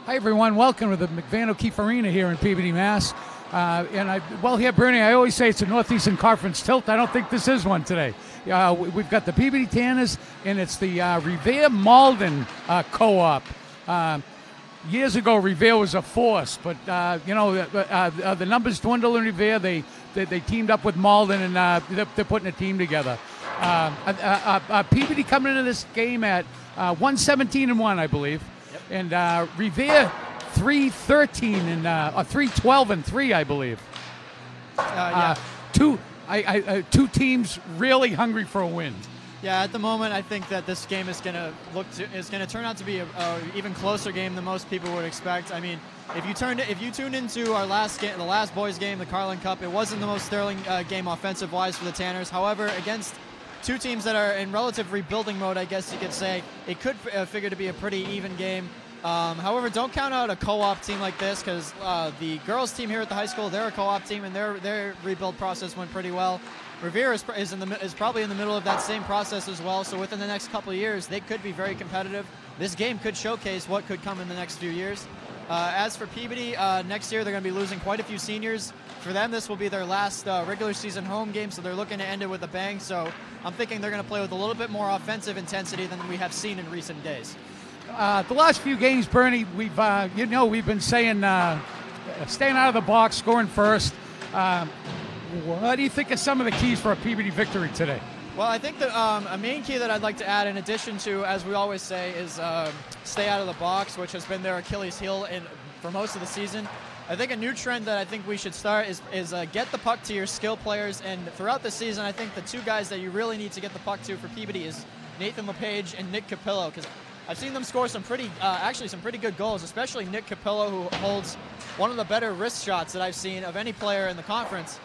Hi, everyone. Welcome to the McVan O'Keefe Arena here in Peabody, Mass. Here, Bernie, I always say it's a Northeastern Conference tilt. I don't think this is one today. We've got the Peabody Tanners, and it's the Revere-Malden co-op. Years ago, Revere was a force, but, the numbers dwindle in Revere. They teamed up with Malden, and they're putting a team together. Peabody coming into this game at 117-1, I believe. Yep. And Revere 3-13 and 3-12-3, I believe. Two teams really hungry for a win. Yeah, at the moment, I think that this game is going to turn out to be a even closer game than most people would expect. I mean, if you tuned into our last game, the last boys game, the Carlin Cup, it wasn't the most sterling game offensive-wise for the Tanners. However, against two teams that are in relative rebuilding mode, I guess you could say, it could figure to be a pretty even game. However, don't count out a co-op team like this, because the girls team here at the high school, they're a co-op team, and their rebuild process went pretty well. Revere is probably in the middle of that same process as well, so within the next couple of years, they could be very competitive. This game could showcase what could come in the next few years. As for Peabody, next year they're going to be losing quite a few seniors. For them, this will be their last regular season home game, so they're looking to end it with a bang. So I'm thinking they're going to play with a little bit more offensive intensity than we have seen in recent days. The last few games, Bernie, we've been saying staying out of the box, scoring first. What do you think of some of the keys for a Peabody victory today? Well, I think that a main key that I'd like to add, in addition to, as we always say, is stay out of the box, which has been their Achilles heel for most of the season. I think a new trend that I think we should start is get the puck to your skill players. And throughout the season, I think the two guys that you really need to get the puck to for Peabody is Nathan LePage and Nick Capillo, because I've seen them score some pretty good goals, especially Nick Capillo, who holds one of the better wrist shots that I've seen of any player in the conference.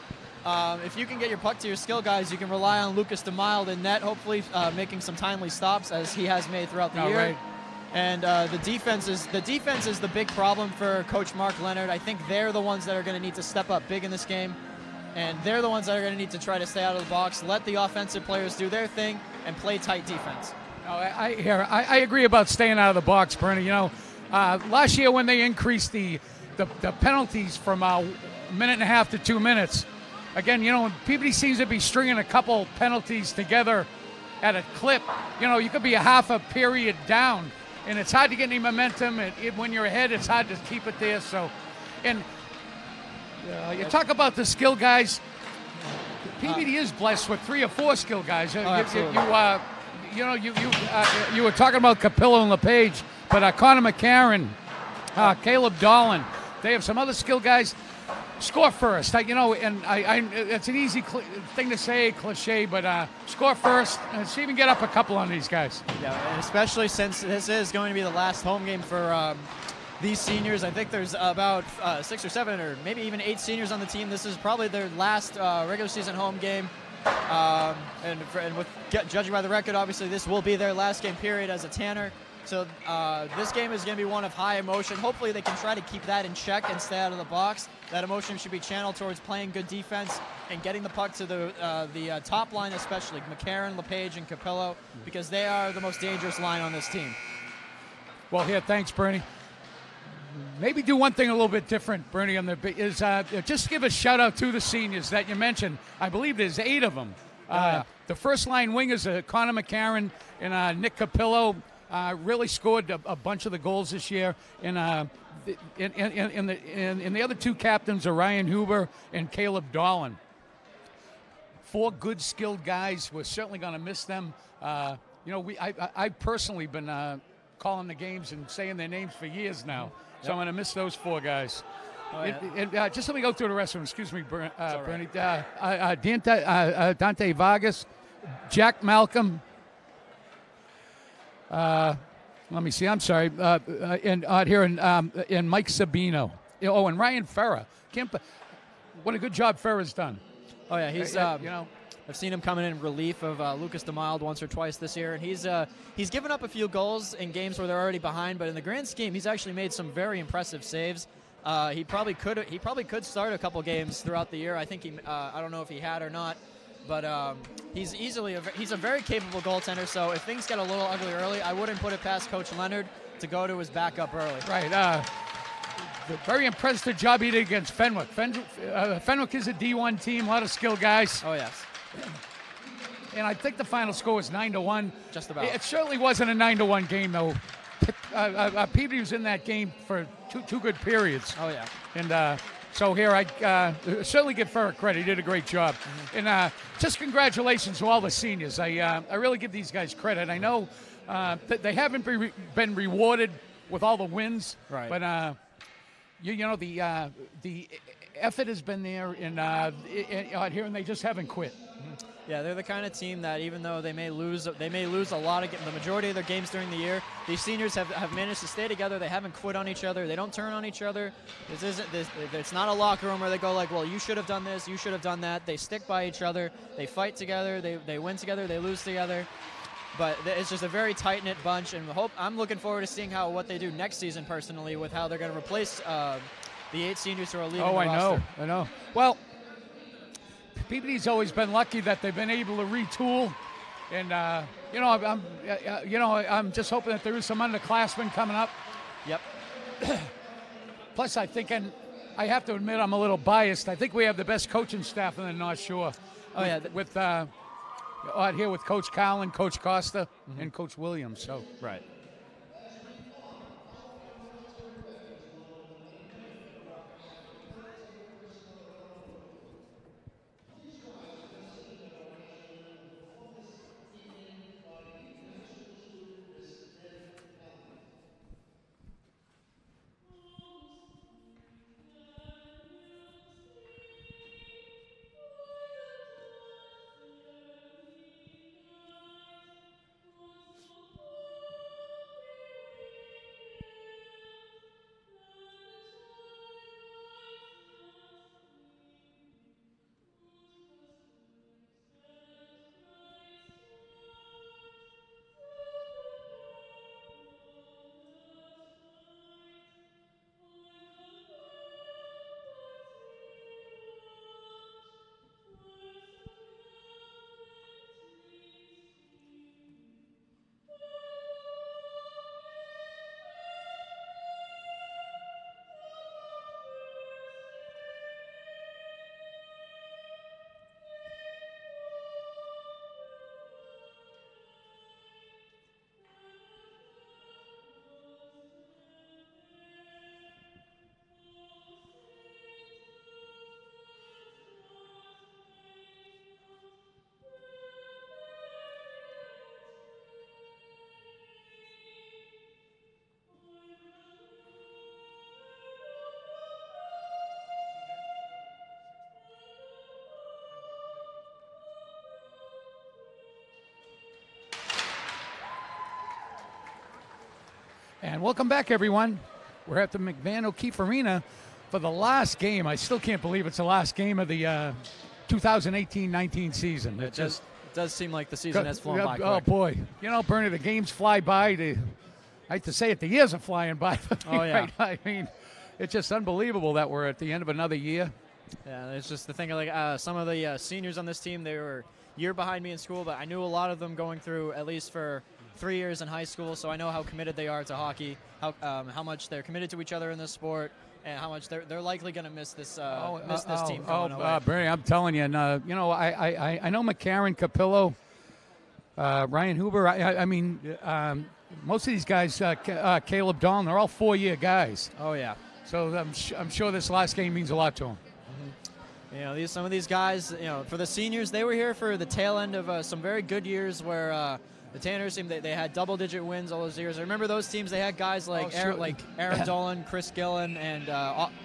If you can get your puck to your skill guys, you can rely on Lucas DeMild in net, hopefully making some timely stops, as he has made throughout the year. Right. And the defense is the big problem for Coach Mark Leonard. I think they're the ones that are going to need to step up big in this game, and they're the ones that are going to need to try to stay out of the box, let the offensive players do their thing, and play tight defense. I agree about staying out of the box, Bernie. Last year when they increased the penalties from a minute and a half to 2 minutes, again, Peabody seems to be stringing a couple penalties together at a clip. You could be a half a period down, and it's hard to get any momentum. When you're ahead, it's hard to keep it there. So, you talk about the skill guys. Peabody is blessed with 3 or 4 skill guys. Absolutely. You were talking about Capillo and LePage, but Connor McCarron, Caleb Dolan, they have some other skill guys. Score first, it's an easy thing to say, cliche, but score first. See if you can get up a couple on these guys. Yeah, and especially since this is going to be the last home game for these seniors. I think there's about 6 or 7 or maybe even 8 seniors on the team. This is probably their last regular season home game. Judging by the record, obviously this will be their last game period as a Tanner. So this game is going to be one of high emotion. Hopefully they can try to keep that in check and stay out of the box. That emotion should be channeled towards playing good defense and getting the puck to the top line, especially McCarron, LePage, and Capillo, because they are the most dangerous line on this team. Well, thanks, Bernie. Maybe do one thing a little bit different, Bernie, just give a shout-out to the seniors that you mentioned. I believe there's 8 of them. The first-line wingers are Connor McCarron and Nick Capillo. Really scored a bunch of the goals this year. And the other 2 captains are Ryan Huber and Caleb Dolan. 4 good, skilled guys. We're certainly going to miss them. I've personally been calling the games and saying their names for years now. So I'm going to miss those 4 guys. Oh, yeah. Just let me go through the rest of them. Excuse me, Bernie. Dante Vargas, Jack Malcolm. Let me see. I'm sorry. And out here and Mike Sabino. Oh, and Ryan Ferrer. What a good job Ferrer's done. Oh yeah, he's I've seen him coming in relief of Lucas DeMild once or twice this year, and he's given up a few goals in games where they're already behind. But in the grand scheme, he's actually made some very impressive saves. He probably could start a couple games throughout the year. I think I don't know if he had or not. but he's a very capable goaltender. So if things get a little ugly early, I wouldn't put it past Coach Leonard to go to his backup early. Right. Very impressed the job he did against Fenwick. Fenwick is a D1 team, a lot of skilled guys. Oh, yes. And I think the final score was 9-1. Just about. It certainly wasn't a 9-1 game, though. Peabody was in that game for two good periods. Oh, yeah. And so here I certainly give Ferrick credit. He did a great job. Mm-hmm. And just congratulations to all the seniors. I really give these guys credit. I know that they haven't been rewarded with all the wins. Right. But you know the effort has been there out here, and they just haven't quit. Yeah, they're the kind of team that even though they may lose a lot of the majority of their games during the year, these seniors have managed to stay together. They haven't quit on each other. They don't turn on each other. It's not a locker room where they go like, well, you should have done this, you should have done that. They stick by each other. They fight together. They win together. They lose together. But it's just a very tight-knit bunch, and I'm looking forward to seeing what they do next season personally with how they're going to replace the 8 seniors who are leaving the roster. I know. Well, Peabody's always been lucky that they've been able to retool, and I'm just hoping that there is some underclassmen coming up. Yep. Plus, I think, and I have to admit, I'm a little biased. I think we have the best coaching staff in the North Shore. With out here with Coach Collin, Coach Costa, and Coach Williams. So right. And welcome back, everyone. We're at the McVan O'Keefe Arena for the last game. I still can't believe it's the last game of the 2018-19 season. It does seem like the season has flown by quick. Oh, boy. You know, Bernie, the games fly by. I hate to say it, the years are flying by. Oh, yeah. Right? I mean, it's just unbelievable that we're at the end of another year. Yeah, it's just the thing, like some of the seniors on this team, they were a year behind me in school, but I knew a lot of them going through at least for 3 years in high school, so I know how committed they are to hockey, how much they're committed to each other in this sport, and how much they're likely going to miss this team going away. Bernie, I'm telling you, and I know McCarron, Capillo, Ryan Huber. I mean, most of these guys, Caleb Dahlin, they're all 4-year guys. Oh yeah. So I'm sure this last game means a lot to them. You know, some of these guys, for the seniors, they were here for the tail end of some very good years where the Tanners team, they had double-digit wins all those years. I remember those teams, they had guys like Aaron Dolan, Chris Gillen, and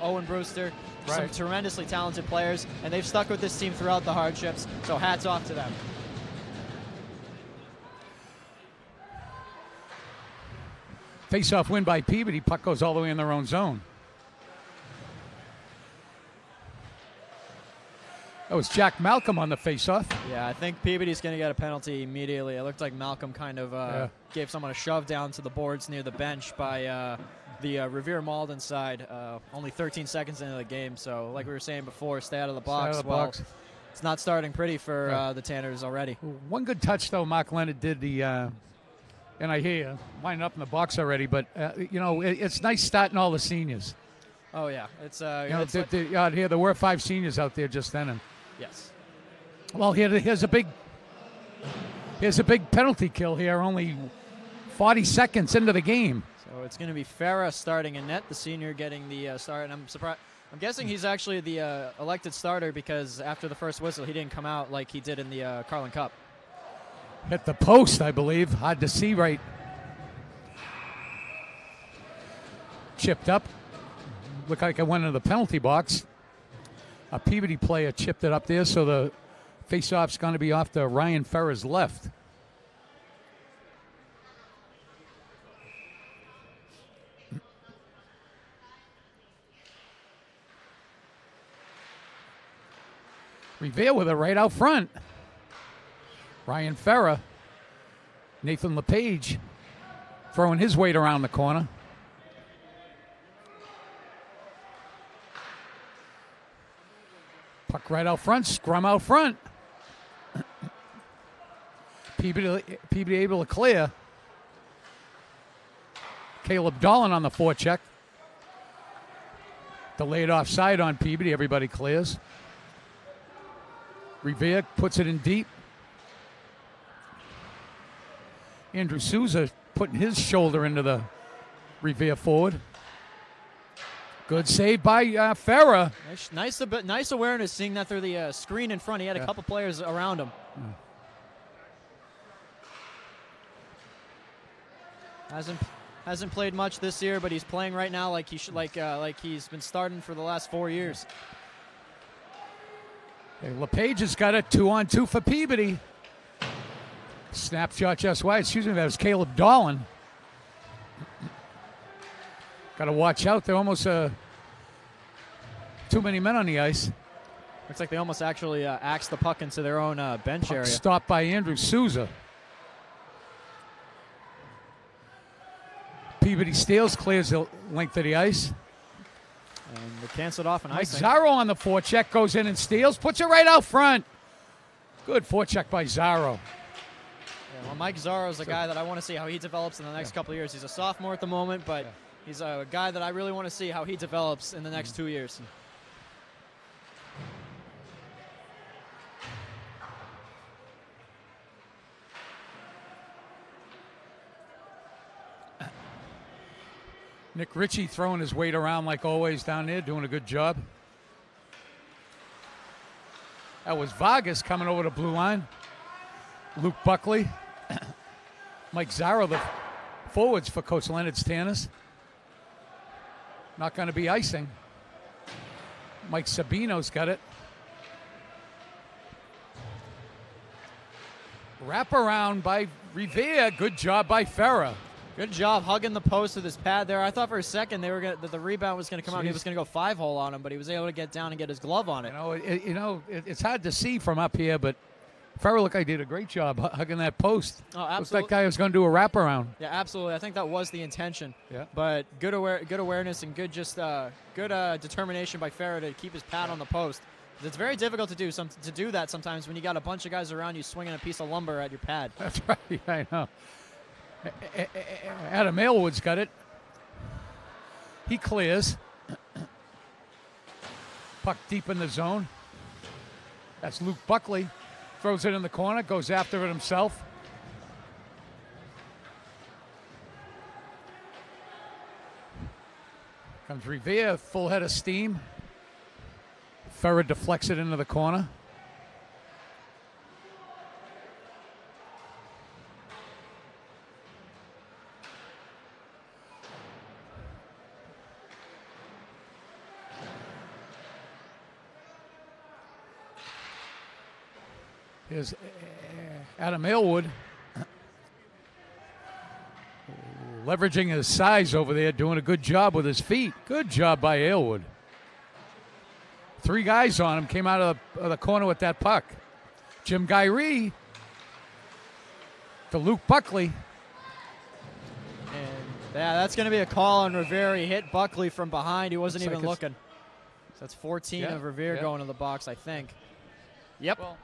Owen Brewster, some tremendously talented players, and they've stuck with this team throughout the hardships, so hats off to them. Face-off win by Peabody. Puck goes all the way in their own zone. That was Jack Malcolm on the face-off. Yeah, I think Peabody's going to get a penalty immediately. It looked like Malcolm kind of gave someone a shove down to the boards near the bench by the Revere Malden side. Only 13 seconds into the game, so like we were saying before, stay out of the box. it's not starting pretty for the Tanners already. One good touch, though, Mark Leonard did the, and I hear you, winding up in the box already, but, it's nice starting all the seniors. Oh, yeah. It's, out here, there were 5 seniors out there just then. And, yes. well, here's a big penalty kill here, only 40 seconds into the game. So it's going to be Farah starting in net, the senior getting the start, and I'm surprised. I'm guessing he's actually the elected starter because after the first whistle, he didn't come out like he did in the Carlin Cup. Hit the post, I believe. Hard to see right. Chipped up. Looked like it went into the penalty box. A Peabody player chipped it up there, so the face-off's going to be off to Ryan Farah's left. Revere with it right out front. Ryan Farah. Nathan LePage throwing his weight around the corner. Puck right out front, scrum out front. Peabody able to clear. Caleb Dolan on the forecheck. Delayed offside on Peabody, everybody clears. Revere puts it in deep. Andrew Souza putting his shoulder into the Revere forward. Good save by Farah. Nice awareness seeing that through the screen in front. He had a couple players around him. Hasn't played much this year, but he's playing right now like he should, like he's been starting for the last 4 years. Okay, LePage has got it 2-on-2 for Peabody. Snapshot just wide. Excuse me, that was Caleb Dolan. Got to watch out. They're almost too many men on the ice. Looks like they almost actually axed the puck into their own bench area. Stopped by Andrew Souza. Peabody steals, clears the length of the ice. And they canceled off an Mike icing. Zaro on the forecheck, goes in and steals, puts it right out front. Good forecheck by Zaro. Yeah, well, Mike Zaro's a guy that I want to see how he develops in the next couple of years. He's a sophomore at the moment, but he's a guy that I really want to see how he develops in the next 2 years. Nick Ritchie throwing his weight around like always down there, doing a good job. That was Vargas coming over the blue line. Luke Buckley. Mike Zaro, the forwards for Coach Leonard's Tanners. Not going to be icing. Mike Sabino's got it. Wrap around by Revere. Good job by Farah. Good job hugging the post with his pad there. I thought for a second that the rebound was going to come out and he was going to go 5-hole on him, but he was able to get down and get his glove on it. It's hard to see from up here, but Farrell looked like he did a great job hugging that post. Oh, absolutely. Looks like that guy was going to do a wraparound. Yeah, absolutely. I think that was the intention. Yeah. But good awareness and good determination by Farrell to keep his pad on the post. It's very difficult to do that sometimes when you got a bunch of guys around you swinging a piece of lumber at your pad. That's right. I know. Adam Aylwood's got it. He clears. Puck deep in the zone. That's Luke Buckley. Throws it in the corner, goes after it himself. Comes Revere, full head of steam. Farah deflects it into the corner. Here's Adam Aylwood leveraging his size over there, doing a good job with his feet. Good job by Aylwood. 3 guys on him, came out of the corner with that puck. Jim Gyree to Luke Buckley. And yeah, that's going to be a call on Revere. He hit Buckley from behind. He wasn't even looking. So that's 14 of Revere going to the box, I think. Yep. Well,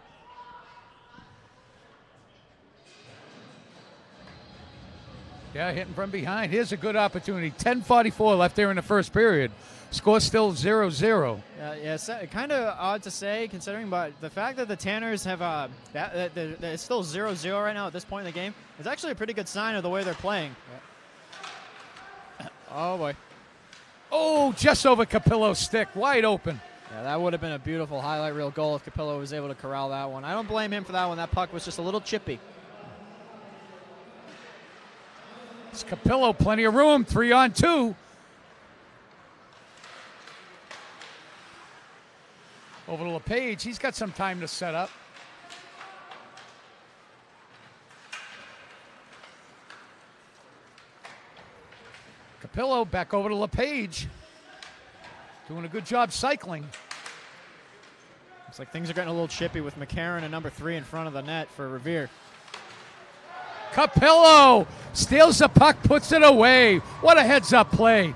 yeah, hitting from behind. Here's a good opportunity. 10:44 left there in the first period. Score still 0-0. Yeah, it's kind of odd to say considering, but the fact that the Tanners have that it's still 0-0 right now at this point in the game is actually a pretty good sign of the way they're playing. Yeah. Oh boy. Oh, just over Capillo's stick, wide open. Yeah, that would have been a beautiful highlight reel goal if Capillo was able to corral that one. I don't blame him for that one. That puck was just a little chippy. It's Capillo, plenty of room, 3-on-2. Over to LePage, he's got some time to set up. Capillo back over to LePage. Doing a good job cycling. Looks like things are getting a little chippy with McCarron and number 3 in front of the net for Revere. Capillo steals the puck, puts it away. What a heads-up play.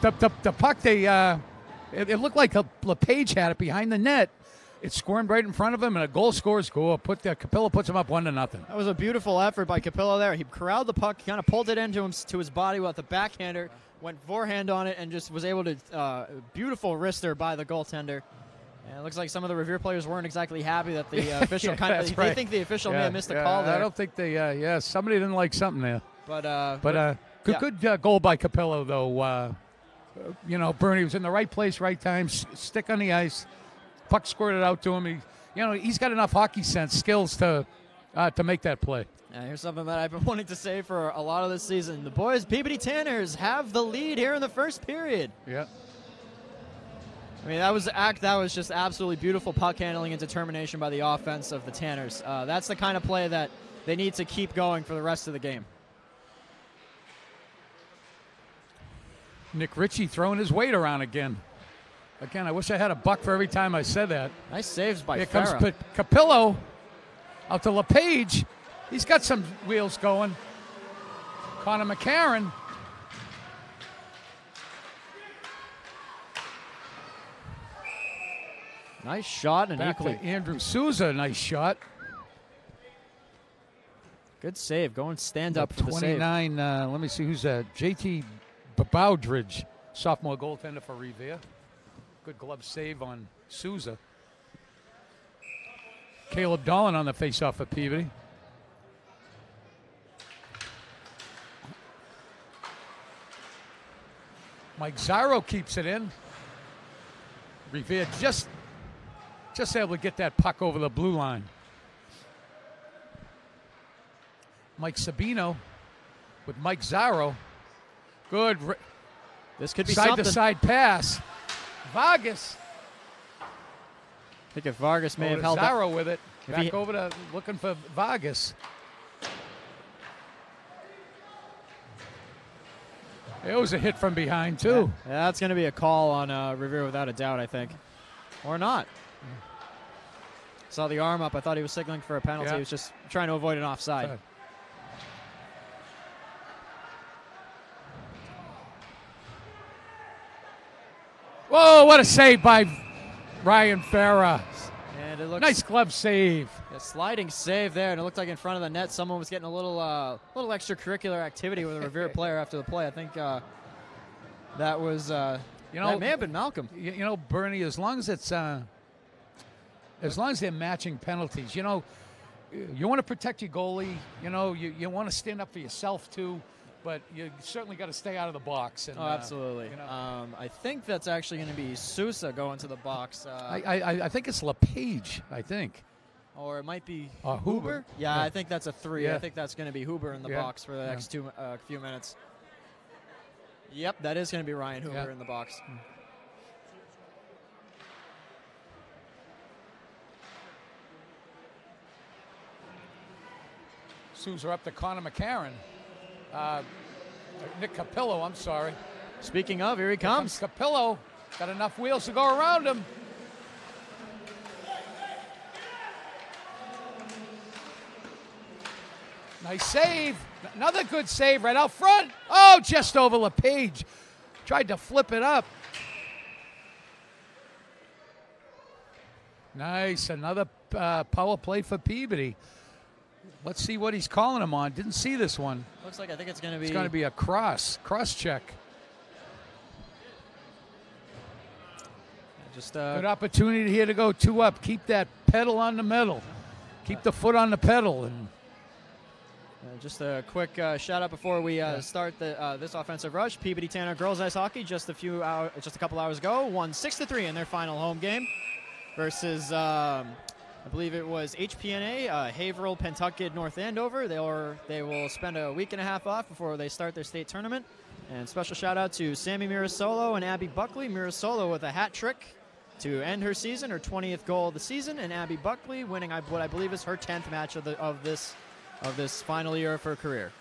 The puck, it looked like LePage had it behind the net. It squirmed right in front of him, and a goal scores goal. Capillo puts him up 1-0. That was a beautiful effort by Capillo there. He corralled the puck, kind of pulled it into him to his body with the backhander, went forehand on it, and just was able to beautiful wrister by the goaltender. And it looks like some of the Revere players weren't exactly happy that the official they think the official may have missed a call there. I don't think they. Somebody didn't like something there. But good goal by Capillo though. Bernie was in the right place, right time. Stick on the ice, puck squirted out to him. He's got enough hockey sense, skills to make that play. Now, here's something that I've been wanting to say for a lot of this season. The boys, Peabody Tanners, have the lead here in the first period. Yeah. I mean, that was just absolutely beautiful puck handling and determination by the offense of the Tanners. That's the kind of play that they need to keep going for the rest of the game. Nick Ritchie throwing his weight around again. Again, I wish I had a buck for every time I said that. Nice saves by Here Farah. comes Capillo out to LePage. He's got some wheels going. Connor McCarron. Nice shot and Back equally to Andrew Souza, nice shot. good save. Going stand up for the save. 29. Let me see who's that. JT Bowdridge, sophomore goaltender for Revere. Good glove save on Souza. Caleb Dolan on the faceoff for Peabody. Mike Zyro keeps it in. Revere just able to get that puck over the blue line. Mike Sabino with Mike Zyro. Good. This could be side-to-side pass. Vargas. I think if Vargas may have held Zyro with it. If Back over to looking for Vargas. It was a hit from behind, too. Yeah, that's going to be a call on Revere without a doubt, I think. Or not. Saw the arm up. I thought he was signaling for a penalty. Yeah. He was just trying to avoid an offside. Right. Whoa, what a save by Ryan Farah. And it looks Nice glove save. a sliding save there, and it looked like in front of the net someone was getting a little extracurricular activity with a Revere player after the play. I think that was that may have been Malcolm. Bernie, as long as they're matching penalties, you want to protect your goalie. You want to stand up for yourself too, but you certainly got to stay out of the box. And, Absolutely. I think that's actually going to be Sousa going to the box. I think it's LePage. I think. Or it might be Huber. Yeah, Yeah. I think that's a 3. Yeah. I think that's going to be Huber in the Yeah. box for the next few minutes. Yep, that is going to be Ryan Huber in the box. Sousa up to Connor McCarron. Nick Capillo, I'm sorry. Speaking of, here he comes. Capillo got enough wheels to go around him. Nice save. Another good save right out front. Oh, just over LePage. Tried to flip it up. Nice. Another power play for Peabody. Let's see what he's calling him on. Didn't see this one. Looks like I think it's going to be. It's going to be a cross check. Just good opportunity here to go 2 up. Keep that pedal on the metal. Keep the foot on the pedal. And just a quick shout out before we start this offensive rush. Peabody Tanner girls ice hockey just a couple hours ago won 6-3 in their final home game versus I believe it was HPNA, Haverhill, Pentucket, North Andover. They will spend a week and a half off before they start their state tournament. And special shout out to Sammy Mirasolo and Abby Buckley. Mirasolo with a hat trick to end her season, her 20th goal of the season, and Abby Buckley winning what I believe is her 10th match of this final year of her career.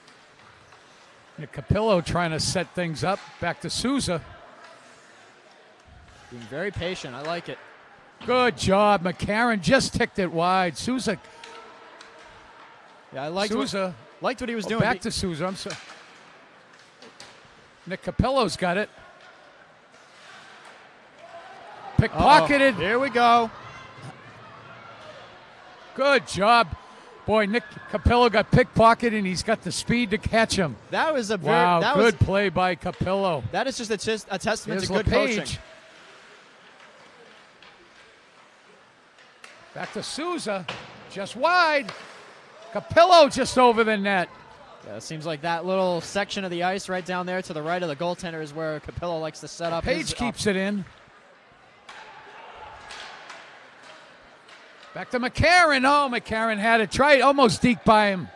Nick Capillo trying to set things up. Back to Souza. Being very patient. I like it. Good job. McCarron just ticked it wide. Souza. Yeah, I liked Souza. Liked what he was doing. Back to Souza. I'm sorry. Nick Capillo's got it. Pickpocketed. Here we go. Good job. Boy, Nick Capillo got pickpocketed, and he's got the speed to catch him. That was a good play by Capillo. That is just a testament to good LePage. coaching. Back to Souza, just wide. Capillo just over the net. Yeah, it seems like that little section of the ice right down there to the right of the goaltender is where Capillo likes to set up. Page keeps it in. Back to McCarron. Oh, McCarron had it. Tried almost deked by him.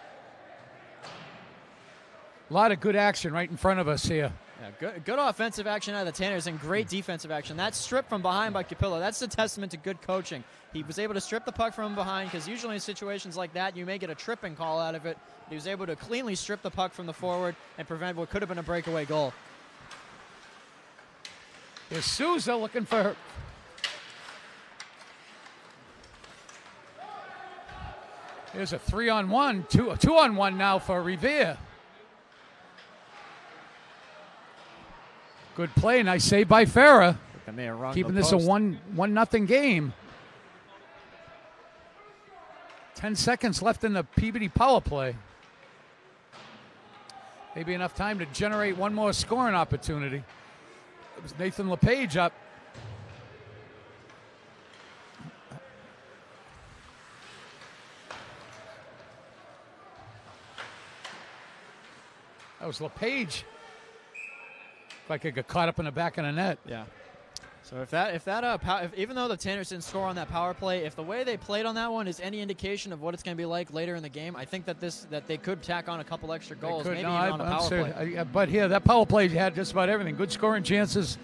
A lot of good action right in front of us here. Yeah, good offensive action out of the Tanners and great defensive action. That strip from behind by Capillo, that's a testament to good coaching. He was able to strip the puck from behind because usually in situations like that, you may get a tripping call out of it. He was able to cleanly strip the puck from the forward and prevent what could have been a breakaway goal. Here's Souza looking for her. Here's a 3-on-1, 2-on-1 now for Revere. Good play, nice save by Farah. Keeping this a 1-0 game. 10 seconds left in the Peabody power play. Maybe enough time to generate one more scoring opportunity. It was Nathan LePage up. That was LePage. Like it got caught up in the back of the net. Yeah. So if even though the Tanners didn't score on that power play, if the way they played on that one is any indication of what it's going to be like later in the game, I think that they could tack on a couple extra goals, maybe even on a power play. But here, that power play had just about everything. Good scoring chances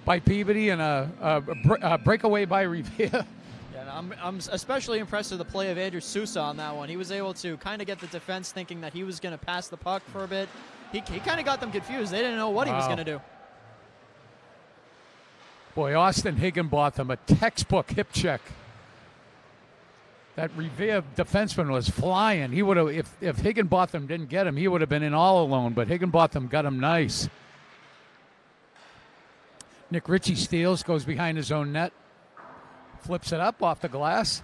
by Peabody and a breakaway by Revere. Yeah, I'm especially impressed with the play of Andrew Sousa on that one. He was able to kind of get the defense thinking that he was going to pass the puck for a bit. He kind of got them confused. They didn't know what he was going to do. Boy, Austin Higginbotham, a textbook hip check. That Revere defenseman was flying. He would have, if Higginbotham didn't get him, he would have been in all alone, but Higginbotham got him nice. Nick Ritchie steals, goes behind his own net, flips it up off the glass.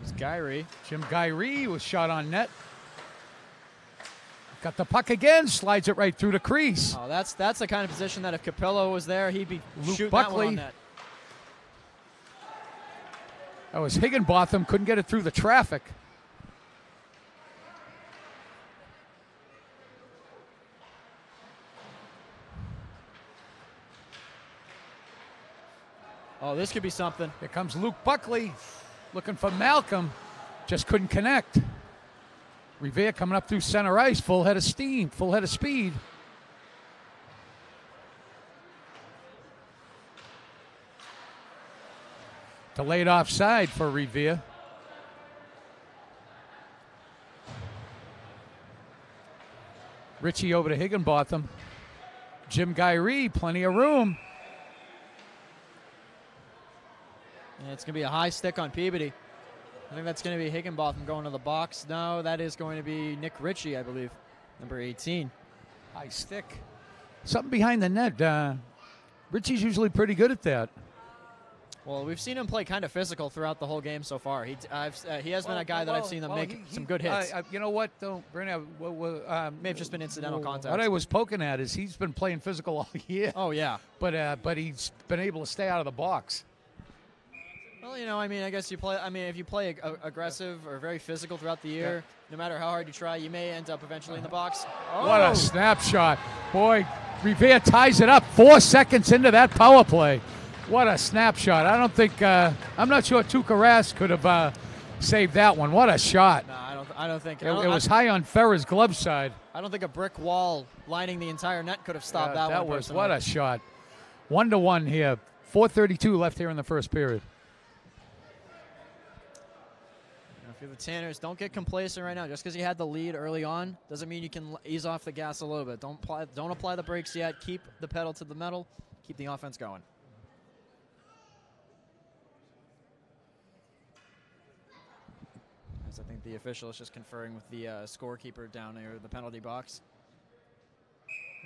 It's Gyree. Jim Gyree was shot on net. Got the puck again, slides it right through the crease. Oh, that's the kind of position that if Capillo was there, he'd be shooting Buckley. that one on net. That was Higginbotham, couldn't get it through the traffic. Oh, this could be something. Here comes Luke Buckley looking for Malcolm, just couldn't connect. Revere coming up through center ice, full head of steam, full head of speed. Delayed offside for Revere. Ritchie over to Higginbotham. Jim Gyree, plenty of room. And it's going to be a high stick on Peabody. I think that's going to be Higginbotham going to the box. No, that is going to be Nick Ritchie, I believe, number 18. High stick. Something behind the net. Ritchie's usually pretty good at that. Well, we've seen him play kind of physical throughout the whole game so far. He has been a guy that I've seen them make some good hits. You know what, though, Brandon? May have just been incidental contact. What I was poking at is he's been playing physical all year. Oh, yeah. But he's been able to stay out of the box. Well, you know, I mean, I guess if you play aggressive or very physical throughout the year, no matter how hard you try, you may end up eventually in the box. Oh. What a snapshot. Boy, Revere ties it up 4 seconds into that power play. What a snapshot. I don't think, I'm not sure Tuukka Rask could have saved that one. What a shot. No, I don't think. It was high on Ferrer's glove side. I don't think a brick wall lining the entire net could have stopped that one. That was, personally. what a shot. 1-1 here. 4:32 left here in the first period. If you're the Tanners, don't get complacent right now. Just because you had the lead early on doesn't mean you can ease off the gas a little bit. Don't apply the brakes yet. Keep the pedal to the metal. Keep the offense going. As I think the official is just conferring with the scorekeeper down there, the penalty box.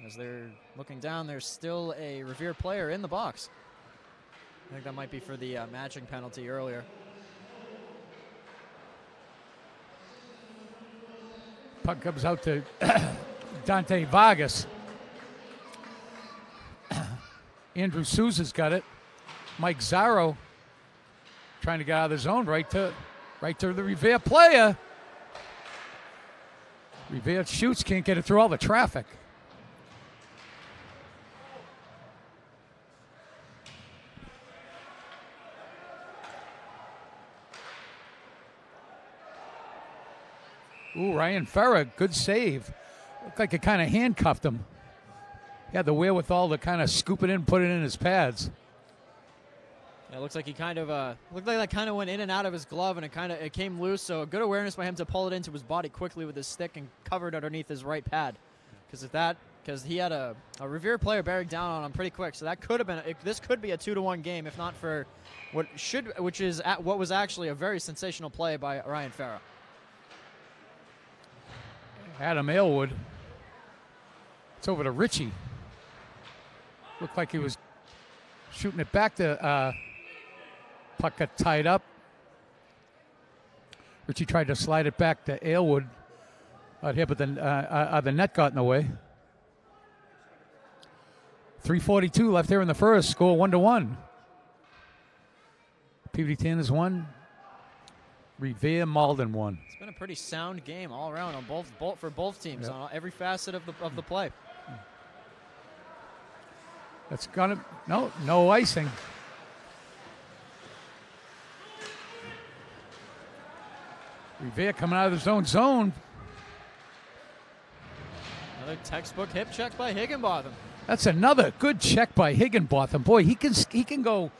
As they're looking down, there's still a Revere player in the box. I think that might be for the matching penalty earlier. Puck comes out to Dante Vargas. Andrew Souza's got it. Mike Zarro trying to get out of the zone, right to the Revere player. Revere shoots, can't get it through all the traffic. Ooh, Ryan Ferrer, good save. Looked like it kind of handcuffed him. He had the wherewithal to kind of scoop it in, put it in his pads. Yeah, it looks like he kind of looked like that kind of went in and out of his glove, and it came loose. So a good awareness by him to pull it into his body quickly with his stick and covered underneath his right pad. Because he had a Revere player bearing down on him pretty quick. So that could have been this could be a 2-1 game if not for what was actually a very sensational play by Ryan Ferrer. Adam Aylwood. It's over to Richie. Looked like he was shooting it back to puck got tied up. Richie tried to slide it back to Aylwood out here, but the net got in the way. 3:42 left here in the first. Score 1-1. Peabody Tanners 1. Revere Malden 1. It's been a pretty sound game all around on for both teams on every facet of the play. That's gonna no icing. Revere coming out of his own zone. Another textbook hip check by Higginbotham. That's another good check by Higginbotham. Boy, he can go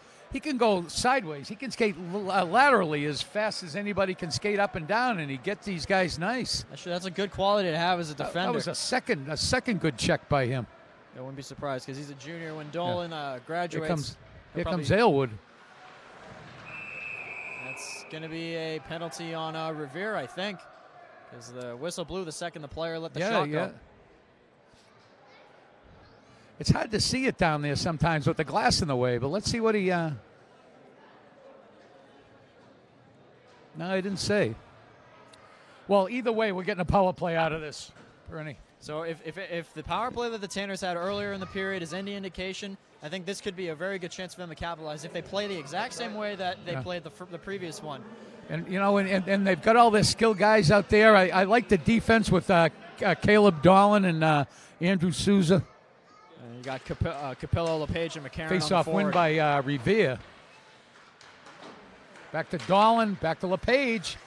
sideways. He can skate laterally as fast as anybody can skate up and down, and he gets these guys nice. Actually, that's a good quality to have as a defender. That was a second good check by him. I wouldn't be surprised because he's a junior when Dolan graduates. Here comes Aylwood. That's going to be a penalty on Revere, I think, because the whistle blew the second the player let the shot go. It's hard to see it down there sometimes with the glass in the way, but let's see what he... No, he didn't say. Well, either way, we're getting a power play out of this, Bernie. So if the power play that the Tanners had earlier in the period is any indication, I think this could be a very good chance for them to capitalize if they play the exact same way that they played the previous one. And you know, and they've got all their skilled guys out there. I like the defense with Caleb Dolan and Andrew Souza. And you got Capillo, LePage, and McCarron. Face-off win by Revere. Back to Dolan, back to LePage.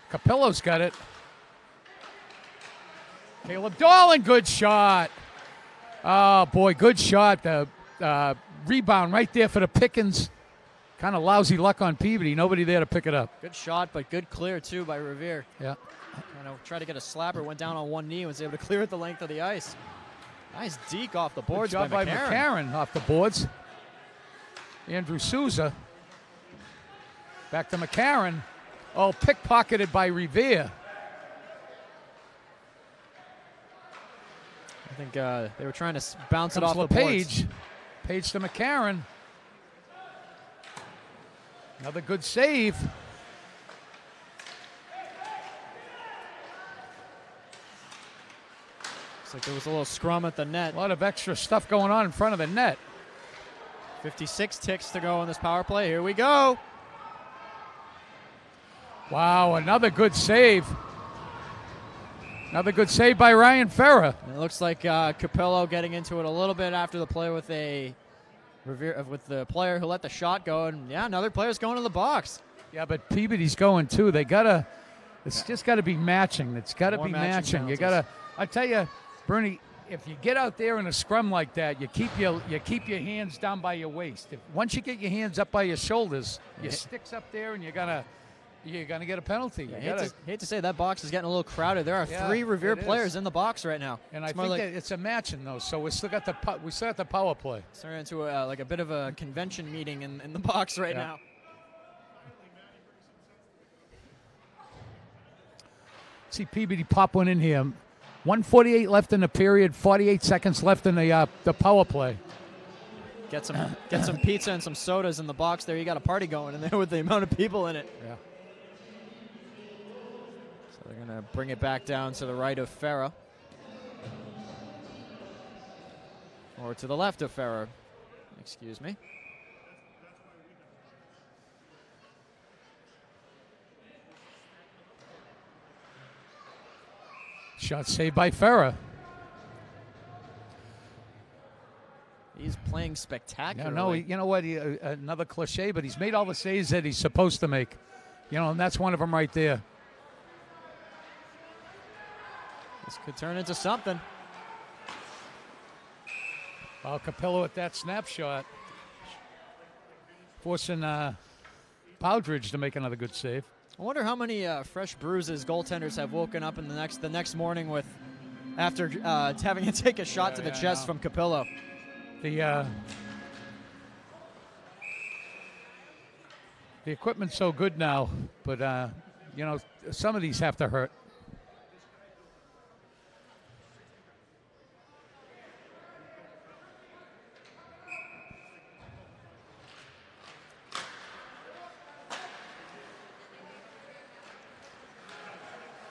Capillo's got it. Caleb Dolan, good shot. Oh, boy, good shot. The rebound right there for the Pickens. Kind of lousy luck on Peabody. Nobody there to pick it up. Good shot, but good clear, too, by Revere. Yeah. Tried to get a slapper, went down on one knee, and was able to clear it the length of the ice. Nice deke off the boards good job by McCarron off the boards. Andrew Souza. Back to McCarron. Oh, pickpocketed by Revere. I think they were trying to bounce it off the boards. Page to McCarron. Another good save. Looks like there was a little scrum at the net. A lot of extra stuff going on in front of the net. 56 ticks to go on this power play. Here we go. Wow, another good save. Another good save by Ryan Ferrer. And it looks like Capello getting into it a little bit after the play with the player who let the shot go. And, yeah, another player's going to the box. Yeah, but Peabody's going, too. It's just got to be matching. It's got to be matching. You got to, I tell you, Bernie, if you get out there in a scrum like that, you keep your hands down by your waist. Once you get your hands up by your shoulders, your stick's up there, and you're gonna get a penalty. I hate to say that box is getting a little crowded. There are 3 Revere players in the box right now. And I think that it's a matching though. So we still got the power play. It's turned into like a bit of a convention meeting in the box right now. See Peabody pop one in here. 1:48 left in the period. 48 seconds left in the power play. Get some pizza and some sodas in the box there. You got a party going in there with the amount of people in it. Yeah. So they're going to bring it back down to the right of Ferrer. Or to the left of Ferrer. Excuse me. Shot saved by Ferrer. He's playing spectacular. No, you know what? Another cliche, but he's made all the saves that he's supposed to make. You know, and that's one of them right there. This could turn into something. Well, Capello at that snapshot, forcing Bowdridge to make another good save. I wonder how many fresh bruises goaltenders have woken up in the next morning with after having to take a shot to the chest from Capello. The equipment's so good now, but you know, some of these have to hurt.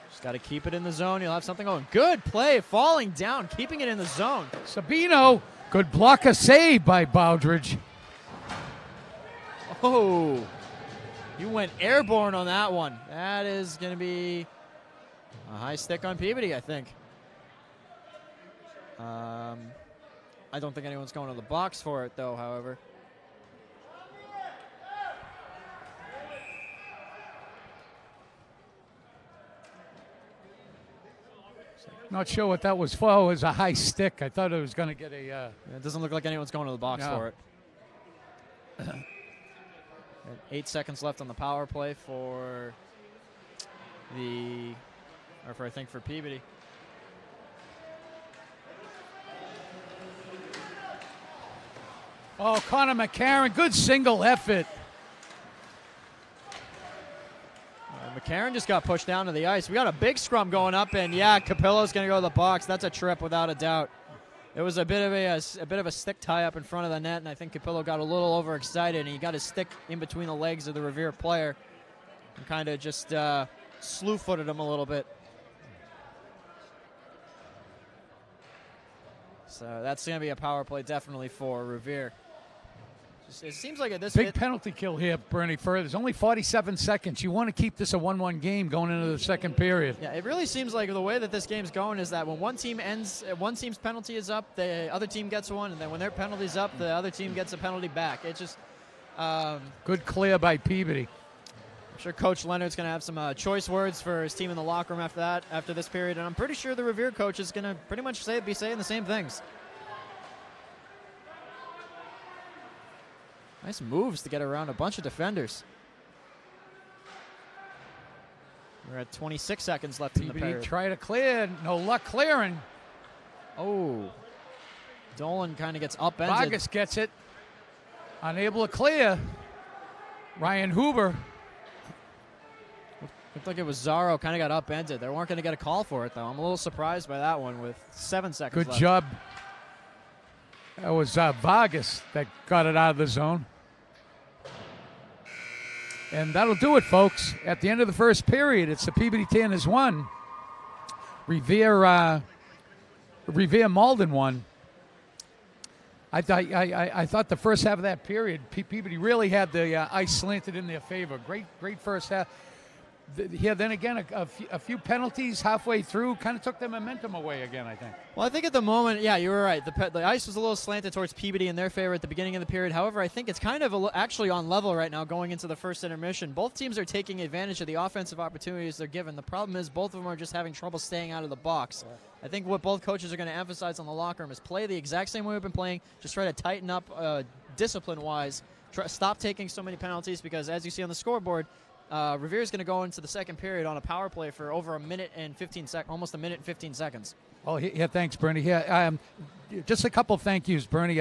Just got to keep it in the zone. You'll have something going. Good play, falling down, keeping it in the zone. Sabino, good blocker save by Bowdridge. Oh, you went airborne on that one. That is going to be a high stick on Peabody, I think. I don't think anyone's going to the box for it, though, however. Not sure what that was for. It was a high stick. I thought it was going to get a... It doesn't look like anyone's going to the box for it. 8 seconds left on the power play for for Peabody. Oh, Connor McCarron, good single effort. McCarron just got pushed down to the ice. We got a big scrum going up, and yeah, Capello's going to go to the box. That's a trip without a doubt. It was a bit of a stick tie up in front of the net, and I think Capello got a little overexcited, and he got his stick in between the legs of the Revere player and kind of just slew-footed him a little bit. So that's going to be a power play definitely for Revere. It seems like big penalty kill here, Bernie. There's only 47 seconds. You want to keep this a 1-1 game going into the second period. Yeah, it really seems like the way that this game's going is that when one team's penalty is up, the other team gets one, and then when their penalty's up, the other team gets a penalty back. It's just good clear by Peabody. I'm sure Coach Leonard's going to have some choice words for his team in the locker room after this period, and I'm pretty sure the Revere coach is going to pretty much be saying the same things. Nice moves to get around a bunch of defenders. We're at 26 seconds left in the period. Try to clear. No luck clearing. Oh. Dolan kind of gets upended. Vargas gets it. Unable to clear. Ryan Huber. Looked like it was Zaro kind of got upended. They weren't going to get a call for it, though. I'm a little surprised by that one with 7 seconds left. Good job. That was Vargas that got it out of the zone. And that'll do it, folks. At the end of the first period, it's the Peabody Tanners 1. Revere Malden 1. I thought the first half of that period, Peabody really had the ice slanted in their favor. Great first half. Then again, a few penalties halfway through kind of took the momentum away again, I think. Well, I think at the moment, yeah, you were right. The ice was a little slanted towards Peabody in their favor at the beginning of the period. However, I think it's kind of actually on level right now going into the first intermission. Both teams are taking advantage of the offensive opportunities they're given. The problem is both of them are just having trouble staying out of the box. I think what both coaches are going to emphasize on the locker room is play the exact same way we've been playing. Just try to tighten up discipline-wise. Stop taking so many penalties because, as you see on the scoreboard, Revere is going to go into the second period on a power play for over a minute and 15 seconds, almost a minute and 15 seconds. Oh, yeah, thanks, Bernie. Yeah, just a couple of thank yous, Bernie.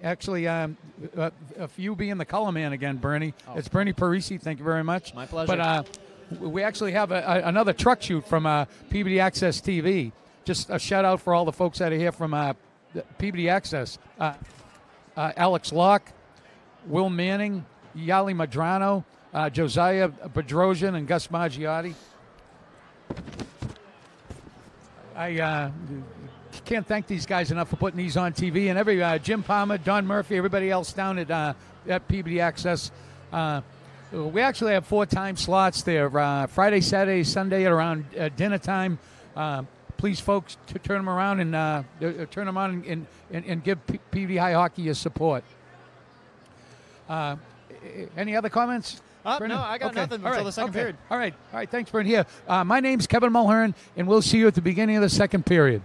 Actually, if you being the color man again, Bernie, it's Bernie Parisi. Thank you very much. My pleasure. But we actually have another truck shoot from Peabody Access TV. Just a shout out for all the folks that are here from Peabody Access. Alex Locke, Will Manning, Yali Madrano, Josiah Bedrosian, and Gus Margiotti. I can't thank these guys enough for putting these on TV. And every Jim Palmer, Don Murphy, everybody else down at Peabody Access. We actually have 4 time slots there, Friday, Saturday, Sunday at around dinner time. Please, folks, to turn them around and turn them on and give Peabody High Hockey your support. Any other comments? No, I got nothing until the second period. All right. Thanks, Brent. Here, my name's Kevin Mulhern, and we'll see you at the beginning of the second period.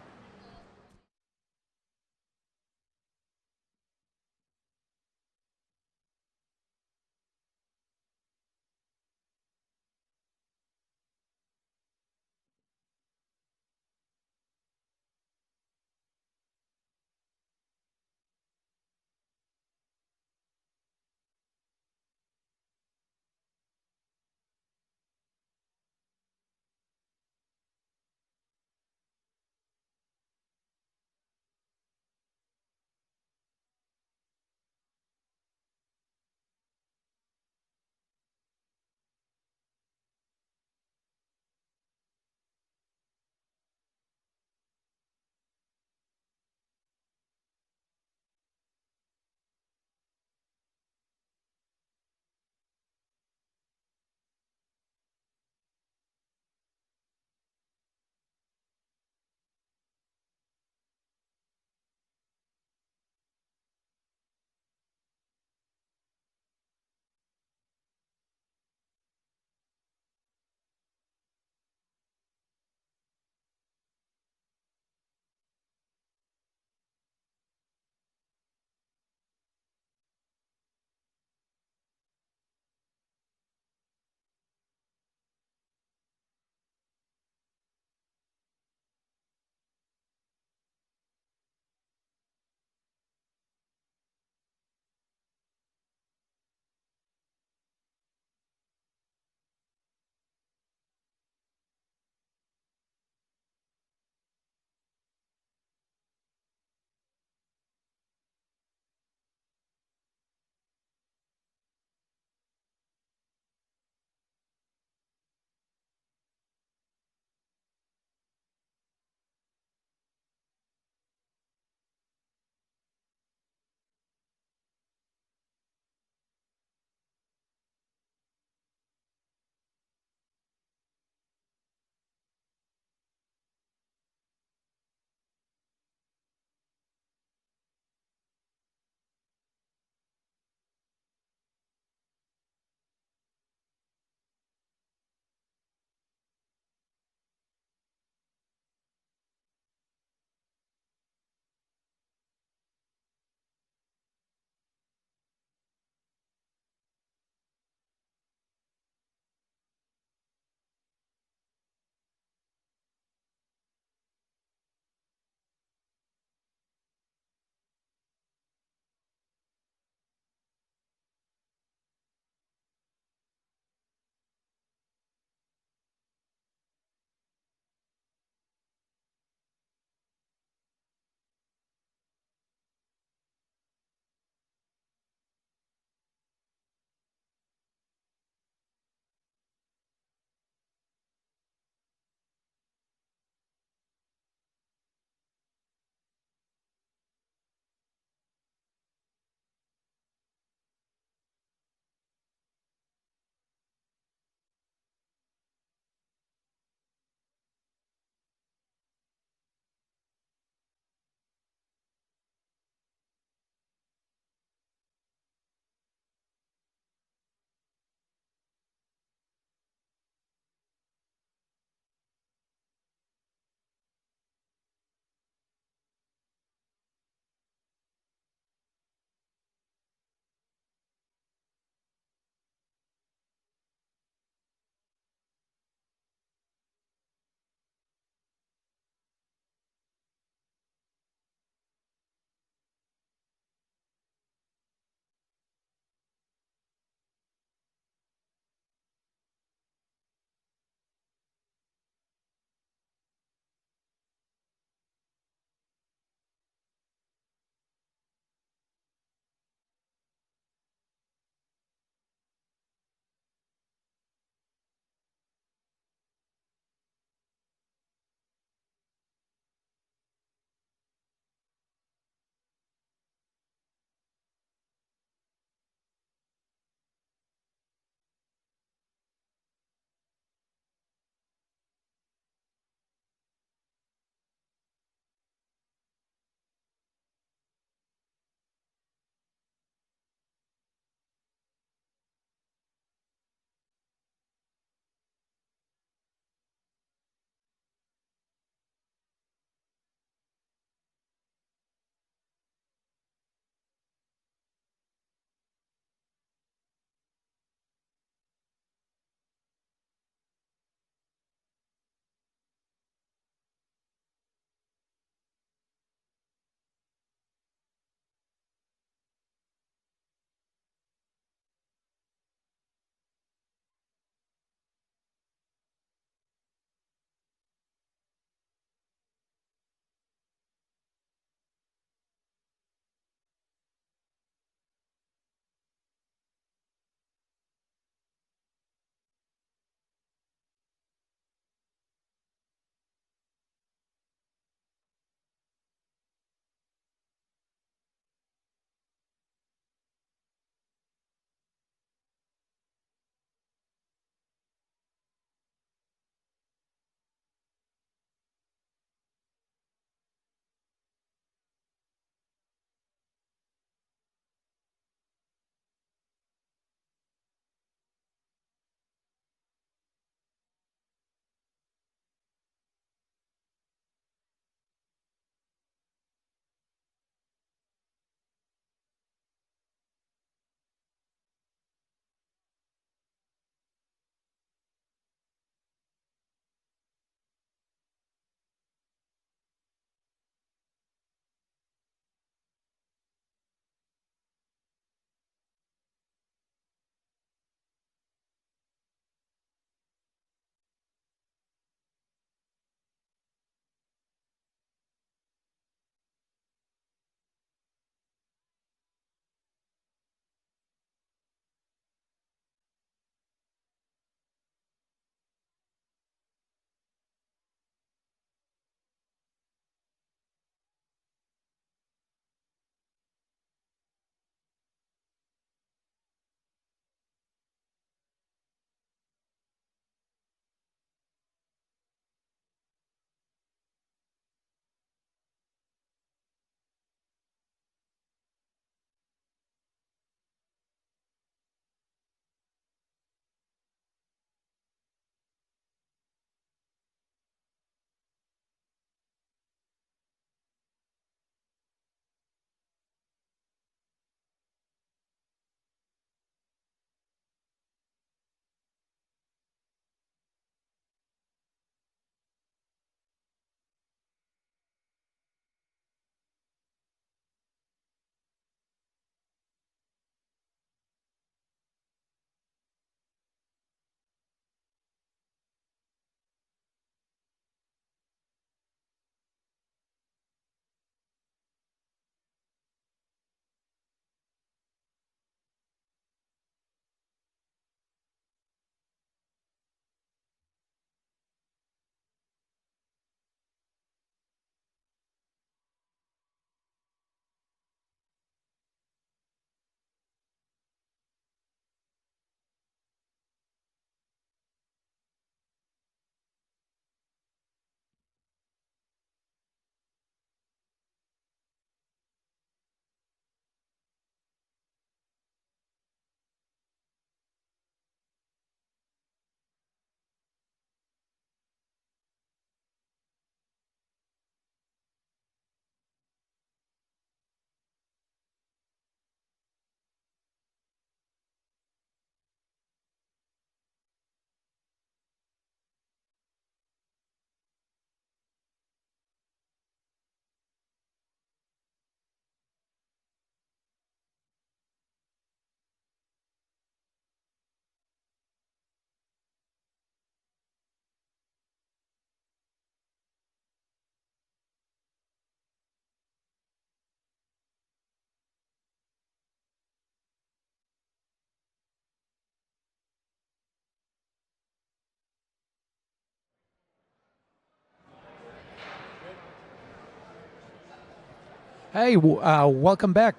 Hey, welcome back,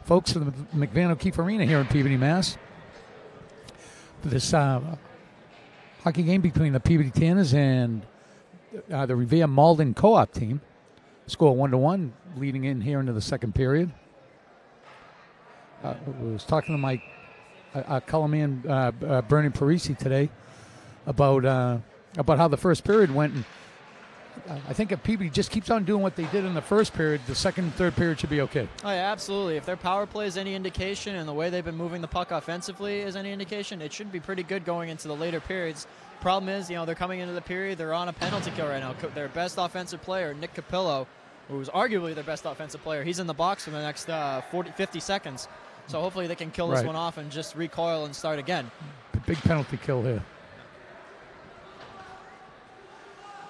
folks, to the McVan O'Keefe Arena here in Peabody, Mass. For this hockey game between the Peabody Tanners and the Revere Malden Co-op team. Score 1-1, leading in here into the second period. I was talking to my color man, Bernie Parisi, today about how the first period went. And I think if Peabody just keeps on doing what they did in the first period, the second and third period should be okay. Oh, yeah, absolutely. If their power play is any indication and the way they've been moving the puck offensively is any indication, it should be pretty good going into the later periods. Problem is, they're coming into the period, they're on a penalty kill right now. Their best offensive player, Nick Capillo, who's arguably their best offensive player, he's in the box for the next 50 seconds. So hopefully they can kill this one off and just recoil and start again. Big penalty kill here.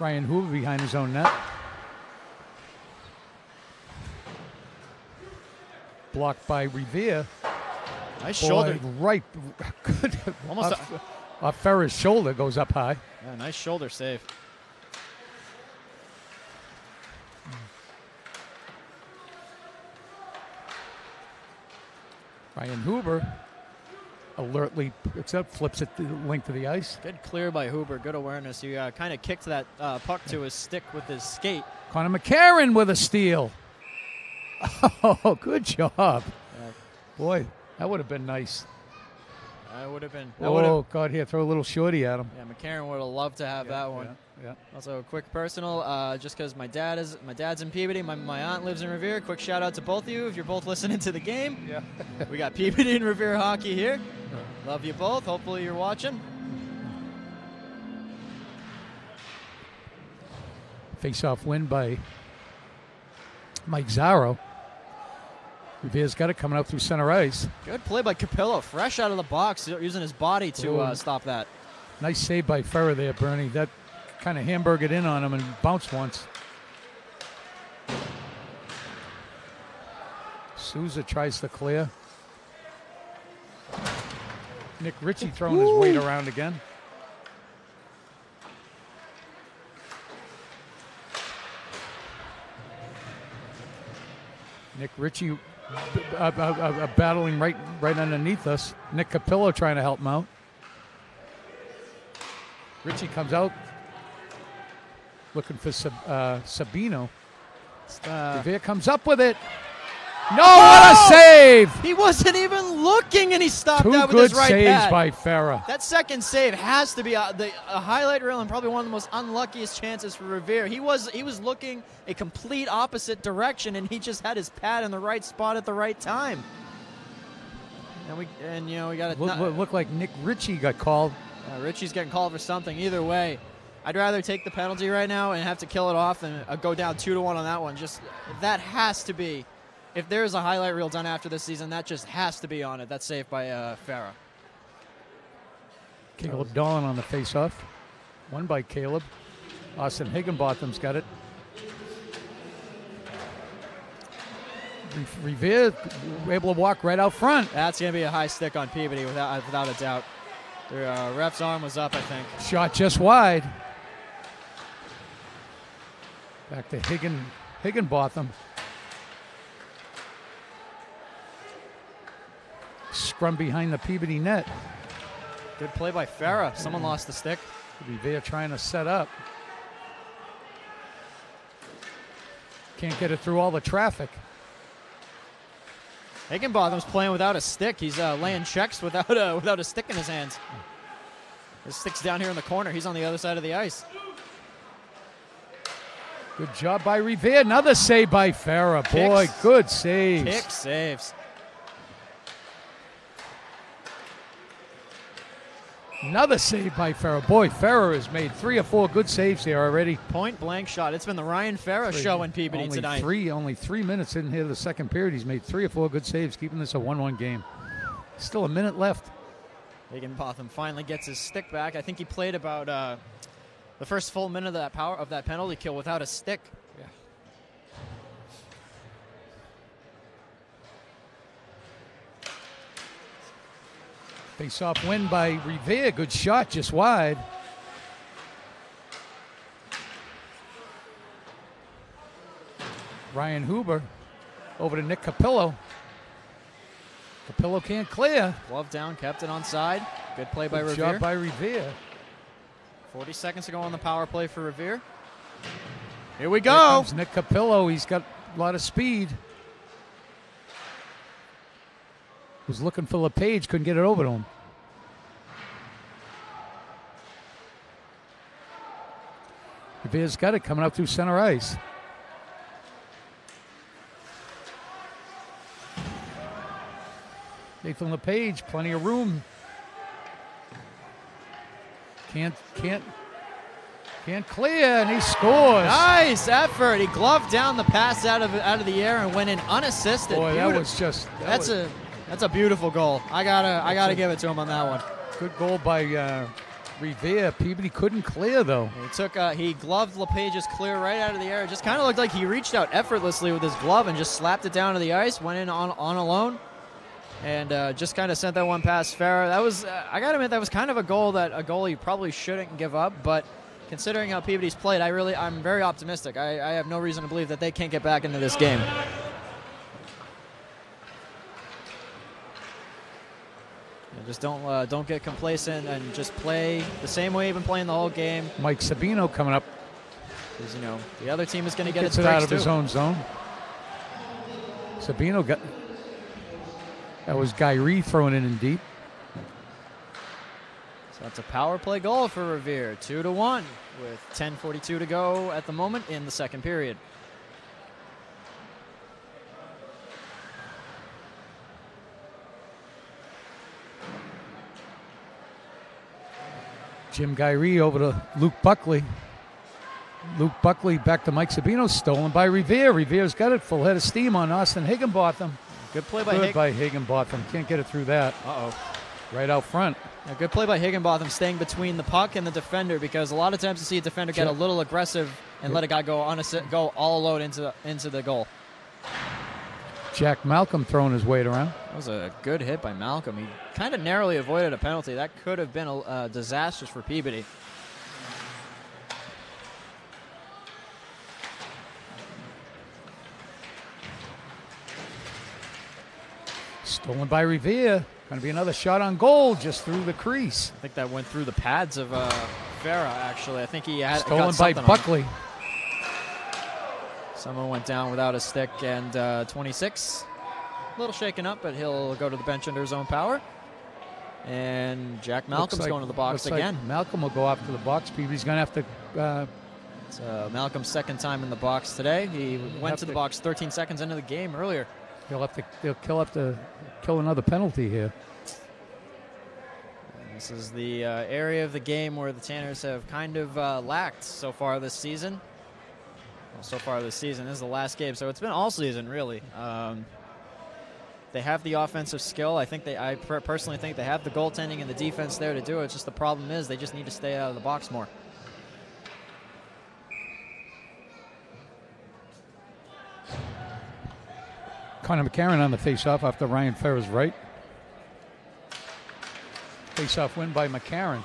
Ryan Hoover behind his own net. Blocked by Revere. Nice shoulder. Right. Good. Almost off Ferrer's shoulder, goes up high. Yeah, nice shoulder save. Ryan Huber alertly flips it the length of the ice. Good clear by Huber. Good awareness. He kind of kicked that puck to his stick with his skate. Connor McCarron with a steal. Oh, good job. Boy, that would have been nice. That would have been. God, here, throw a little shorty at him. Yeah, McCarron would have loved to have that one. Yeah. Also, a quick personal, just because my dad's in Peabody, my aunt lives in Revere. Quick shout out to both of you if you're both listening to the game. Yeah. We got Peabody and Revere hockey here. Love you both. Hopefully you're watching. Face-off win by Mike Zaro. Revere's got it coming out through center ice. Good play by Capillo, fresh out of the box, using his body to stop that. Nice save by Ferrer there, Bernie. That kind of hamburgered in on him and bounced once. Souza tries to clear. Nick Ritchie throwing his weight around again. Nick Ritchie battling right underneath us. Nick Capillo trying to help him out. Ritchie comes out looking for Sabino. Revere comes up with it. No, what a save! He wasn't even looking, and he stopped Two that with good his right saves pad. by Ferrer. That second save has to be a highlight reel and probably one of the most unluckiest chances for Revere. He was looking a complete opposite direction, and he just had his pad in the right spot at the right time. And we got it. Looked like Nick Ritchie got called. Ritchie's getting called for something. Either way, I'd rather take the penalty right now and have to kill it off than go down 2-1 on that one. Just that has to be. If there is a highlight reel done after this season, that just has to be on it. That's saved by Ferrer. Caleb Dolan on the face-off. Won by Caleb. Austin Higginbotham's got it. Revere able to walk right out front. That's going to be a high stick on Peabody without a doubt. The ref's arm was up, I think. Shot just wide. Back to Higginbotham. Scrum behind the Peabody net. Good play by Ferrer. Someone lost the stick. Revere trying to set up. Can't get it through all the traffic. Higginbotham's playing without a stick. He's laying checks without a stick in his hands. His stick's down here in the corner. He's on the other side of the ice. Good job by Revere. Another save by Ferrer. Boy, good saves. Kick saves. Another save by Ferrer. Boy, Ferrer has made 3 or 4 good saves here already. Point blank shot. It's been the Ryan Ferrer show in Peabody tonight. Only 3 minutes in here the second period. He's made 3 or 4 good saves, keeping this a 1-1 game. Still a minute left. Higginbotham finally gets his stick back. I think he played about the first full minute of that penalty kill without a stick. Yeah. Face-off win by Revere. Good shot, just wide. Ryan Huber Over to Nick Capillo. Capillo can't clear. Glove down, kept it on side. Good play by Good Revere. job by Revere. 40 seconds to go on the power play for Revere. Here we Here go. comes Nick Capillo. He's got a lot of speed. Was looking for LePage, couldn't get it over to him. Revere's got it coming up through center ice. Nathan LePage, plenty of room. Can't clear, and he scores. Nice effort. He gloved down the pass out of the air and went in unassisted. Boy, that Beautiful. was just That's a beautiful goal. I gotta give it to him on that one. good goal by Revere. Peabody couldn't clear though. He gloved LePage's clear right out of the air. It just kind of looked like he reached out effortlessly with his glove and just slapped it down to the ice. Went in on alone, and just kind of sent that one past Farah. That was I gotta admit that was kind of a goal that a goalie probably shouldn't give up. But considering how Peabody's played, I'm very optimistic. I have no reason to believe that they can't get back into this game. Just don't get complacent and just play the same way you've been playing the whole game. Mike Sabino coming up. Because the other team is going to get its Gets it out breaks of his too. own zone. Sabino got. That was Guy Reed throwing it in deep. So that's a power play goal for Revere, 2-1, with 10:42 to go at the moment in the second period. Jim Gyree over to Luke Buckley. Luke Buckley back to Mike Sabino, stolen by Revere. Revere's got it, full head of steam on Austin Higginbotham. Good play by Higginbotham. Can't get it through that. Uh-oh. Right out front. A good play by Higginbotham, staying between the puck and the defender, because a lot of times you see a defender get a little aggressive and let a guy go all alone into the goal. Jack Malcolm throwing his weight around. That was a good hit by Malcolm. He kind of narrowly avoided a penalty. That could have been disastrous for Peabody. Stolen by Revere. Going to be another shot on goal just through the crease. I think that went through the pads of Farah, actually. I think he had Stolen got by something Buckley. Someone went down without a stick, and 26. A little shaken up, but he'll go to the bench under his own power. And Jack Malcolm's going to the box again. Like Malcolm will go off to the box. Peabody's going to have to... It's Malcolm's second time in the box today. He went to the box 13 seconds into the game earlier. He'll have to kill another penalty here. And this is the area of the game where the Tanners have kind of lacked so far this season. Well, so far this season. This is the last game, so it's been all season, really. They have the offensive skill. I personally think they have the goaltending and the defense there to do it. It's just the problem is they just need to stay out of the box more. Connor McCarron on the faceoff after Ryan Ferrer's right. Faceoff win by McCarron.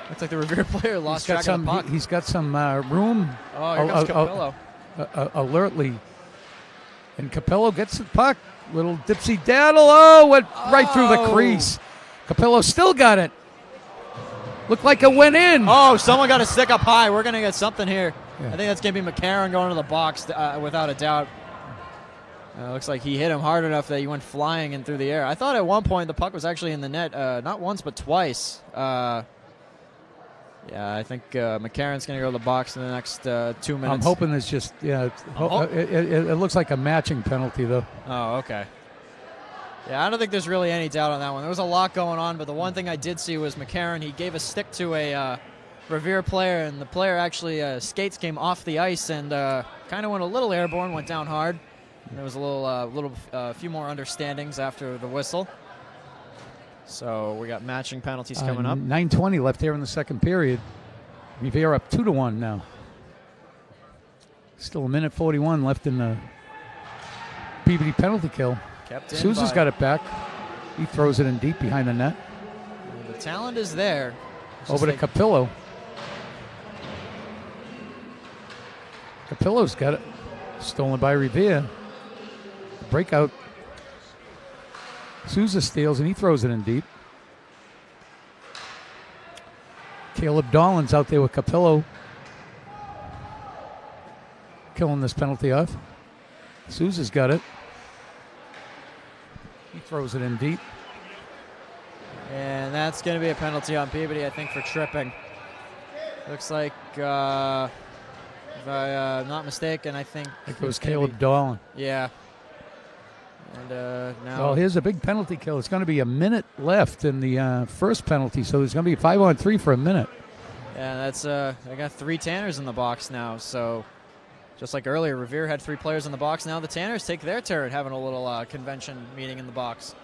Looks like the Revere player lost track of the puck. He's got some room. Oh, here comes Capillo. Alertly. And Capillo gets the puck. Little dipsy daddle. Oh, went right through the crease. Capillo still got it. Looked like it went in. Oh, someone got a stick up high. We're going to get something here. Yeah. I think that's going to be McCarron going to the box without a doubt. Looks like he hit him hard enough that he went flying in through the air. I thought at one point the puck was actually in the net, not once but twice. Yeah, I think McCarron's going to go to the box in the next 2 minutes. I'm hoping it's just, it looks like a matching penalty, though. Oh, okay. Yeah, I don't think there's really any doubt on that one. There was a lot going on, but the one thing I did see was McCarron. He gave a stick to a Revere player, and the player actually, skates came off the ice and kind of went a little airborne, went down hard. And there was a few more understandings after the whistle. So we got matching penalties coming up. 9:20 left here in the second period. Revere up 2-1 now. Still a minute 41 left in the Peabody penalty kill. Sousa's got it back. He throws it in deep behind the net. The talent is there. Over to Capillo. Capillo's got it. Stolen by Revere. breakout. Souza steals, and he throws it in deep. Caleb Dolan's out there with Capillo, killing this penalty off. Souza's got it. He throws it in deep. And that's going to be a penalty on Peabody, I think, for tripping. Looks like, if I'm not mistaken, I think it was Caleb Dolan. Yeah. And now. Well, here's a big penalty kill. It's going to be a minute left in the first penalty, so there's going to be 5-on-3 for a minute. Yeah, that's. I got 3 Tanners in the box now, so just like earlier, Revere had 3 players in the box. Now the Tanners take their turn, having a little convention meeting in the box.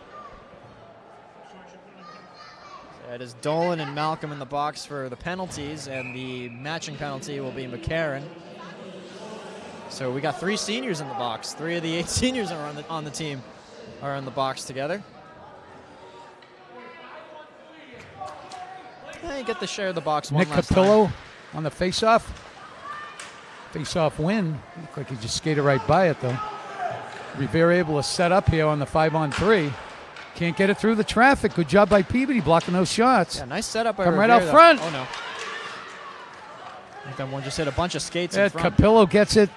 It is Dolan and Malcolm in the box for the penalties, and the matching penalty will be McCarron. So we got 3 seniors in the box. 3 of the 8 seniors are on the team are in the box together. You get to share the box one last time. Nick Capillo on the face-off. Face-off win. Looked like he just skated right by it, though. Revere able to set up here on the 5-on-3. Can't get it through the traffic. Good job by Peabody blocking those shots. Yeah, nice setup by Come Revere, right out front. Oh, no. I think that one just hit a bunch of skates in front. Capillo gets it.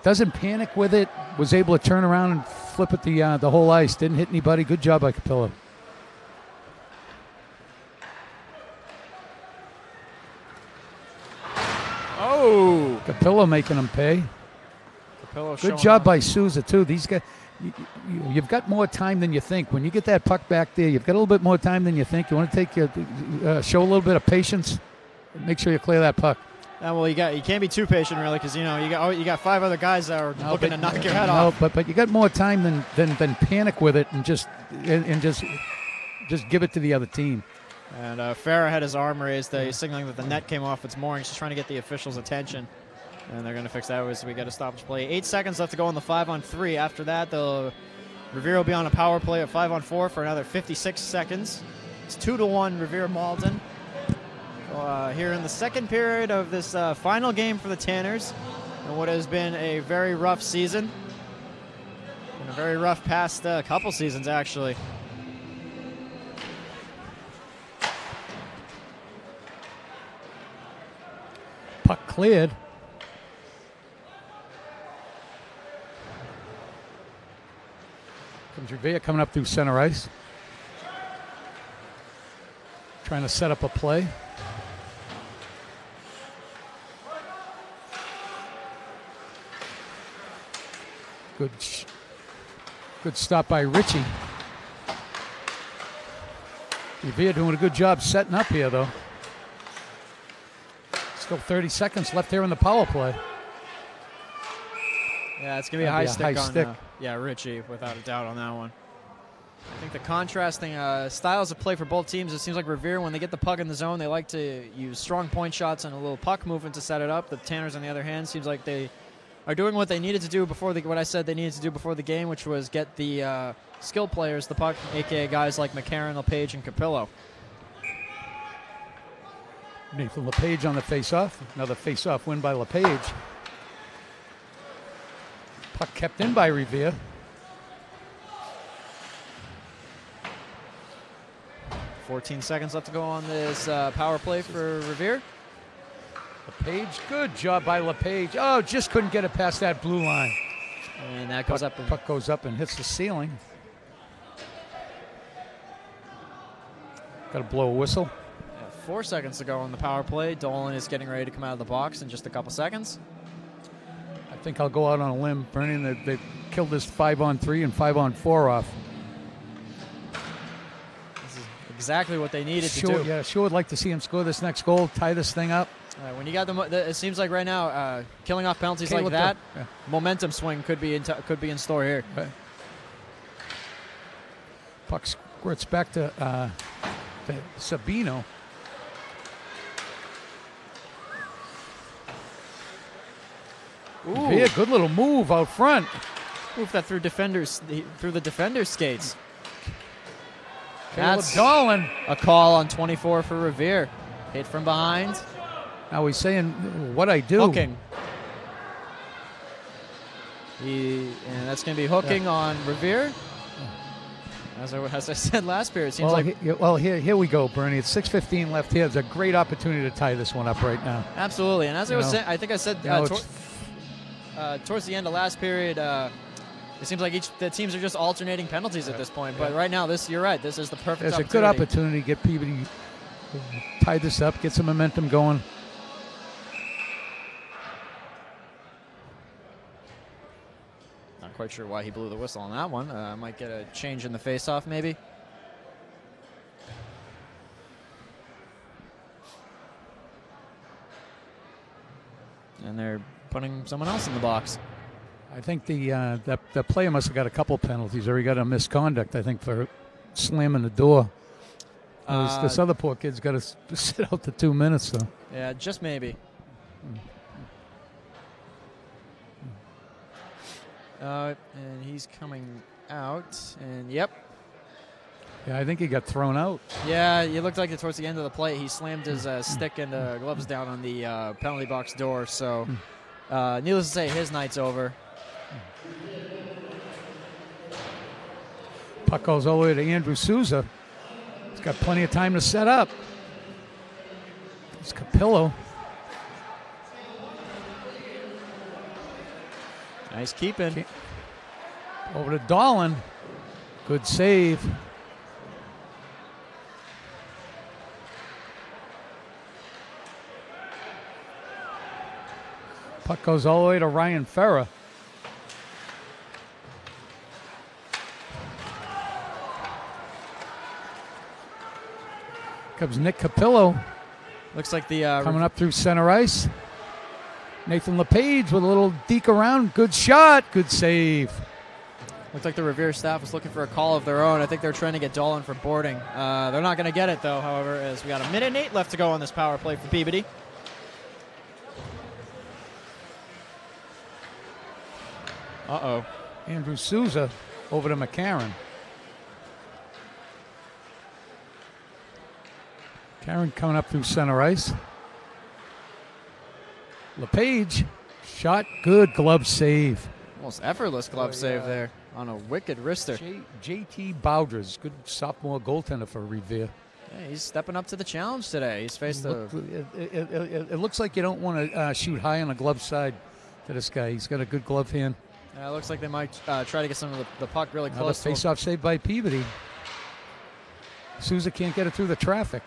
Doesn't panic with it. Was able to turn around and flip it the whole ice. Didn't hit anybody. Good job by Capillo. Oh! Capillo making them pay. Good job by Souza, too. These guys, you've got more time than you think. When you get that puck back there, you've got a little bit more time than you think. You want to take show a little bit of patience. Make sure you clear that puck. Well, you can't be too patient, really, because you got 5 other guys that are looking to knock your head off. But you got more time than panic with it and just give it to the other team. And Farah had his arm raised. He's signaling that the net came off its moorings. Just trying to get the officials' attention. And they're going to fix that as we get a stoppage play. 8 seconds left to go on the 5-on-3. After that, the Revere will be on a power play at 5-on-4 for another 56 seconds. It's 2-1 Revere Malden. Here in the second period of this final game for the Tanners, and what has been a very rough season, and a very rough past couple seasons, actually. Puck cleared. Comes Revere coming up through center ice. Trying to set up a play. Good stop by Ritchie. Revere doing a good job setting up here, though. Still 30 seconds left here in the power play. Yeah, it's going to be a high stick on Ritchie, without a doubt on that one. I think the contrasting styles of play for both teams, it seems like Revere, when they get the puck in the zone, they like to use strong point shots and a little puck movement to set it up. The Tanners, on the other hand, seems like they are doing what they needed to do before what I said they needed to do before the game, which was get the skill players the puck, a.k.a. guys like McCarron, LePage, and Capillo. Nathan LePage on the face-off. Another face-off win by LePage. Puck kept in by Revere. .14 seconds left to go on this power play for Revere. LePage, good job by LePage. Oh, just couldn't get it past that blue line. And that goes up. Puck goes up and hits the ceiling. Got to blow a whistle. 4 seconds to go on the power play. Dolan is getting ready to come out of the box in just a couple seconds. I think I'll go out on a limb, Bernie, and they killed this 5-on-3 and 5-on-4 off. This is exactly what they needed to do. Yeah, sure would like to see him score this next goal, tie this thing up. When you got it seems like right now, killing off penalties like that, momentum swing could be in store here. Right. Puck squirts back to Sabino. Ooh. Yeah, good little move out front. Move that through the defender's skates. That's Dolan. A call on 24 for Revere. Hit from behind. Now he's saying what I do. Hooking. And that's going to be hooking on Revere. As I said last period, it seems here we go, Bernie. It's 6:15 left here. It's a great opportunity to tie this one up right now. Absolutely. And as I was saying, I think I said towards the end of last period, it seems like the teams are just alternating penalties at this point. But right now, you're right. This is the perfect opportunity. It's a good opportunity to get Peabody tie this up, get some momentum going. Not quite sure why he blew the whistle on that one. Might get a change in the face-off, maybe. And they're putting someone else in the box. I think the player must have got a couple penalties, or he got a misconduct, I think, for slamming the door. This other poor kid's got to sit out the 2 minutes, though. Yeah, just maybe. And he's coming out, and yep. Yeah, I think he got thrown out. Yeah, it looked like towards the end of the play, he slammed his stick and gloves down on the penalty box door. So, needless to say, his night's over. Puck goes all the way to Andrew Souza. He's got plenty of time to set up. It's Capillo. Nice keeping. Over to Dolan. Good save. Puck goes all the way to Ryan Ferrer. Comes Nick Capillo. Looks like the coming up through center ice. Nathan LePage with a little deke around. Good shot. Good save. Looks like the Revere staff was looking for a call of their own. I think they're trying to get Dolan for boarding. They're not going to get it, though, however, as we got 1 minute and 8 left to go on this power play for Peabody. Uh-oh. Andrew Souza over to McCarron. Karen coming up through center ice. LePage, shot good, glove save. Almost effortless glove save there on a wicked wrister. JT Bowders, good sophomore goaltender for Revere. Yeah, he's stepping up to the challenge today. He's faced it looks like you don't want to shoot high on the glove side to this guy. He's got a good glove hand. It looks like they might try to get some of the puck really close. Another face-off save by Peabody. Souza can't get it through the traffic.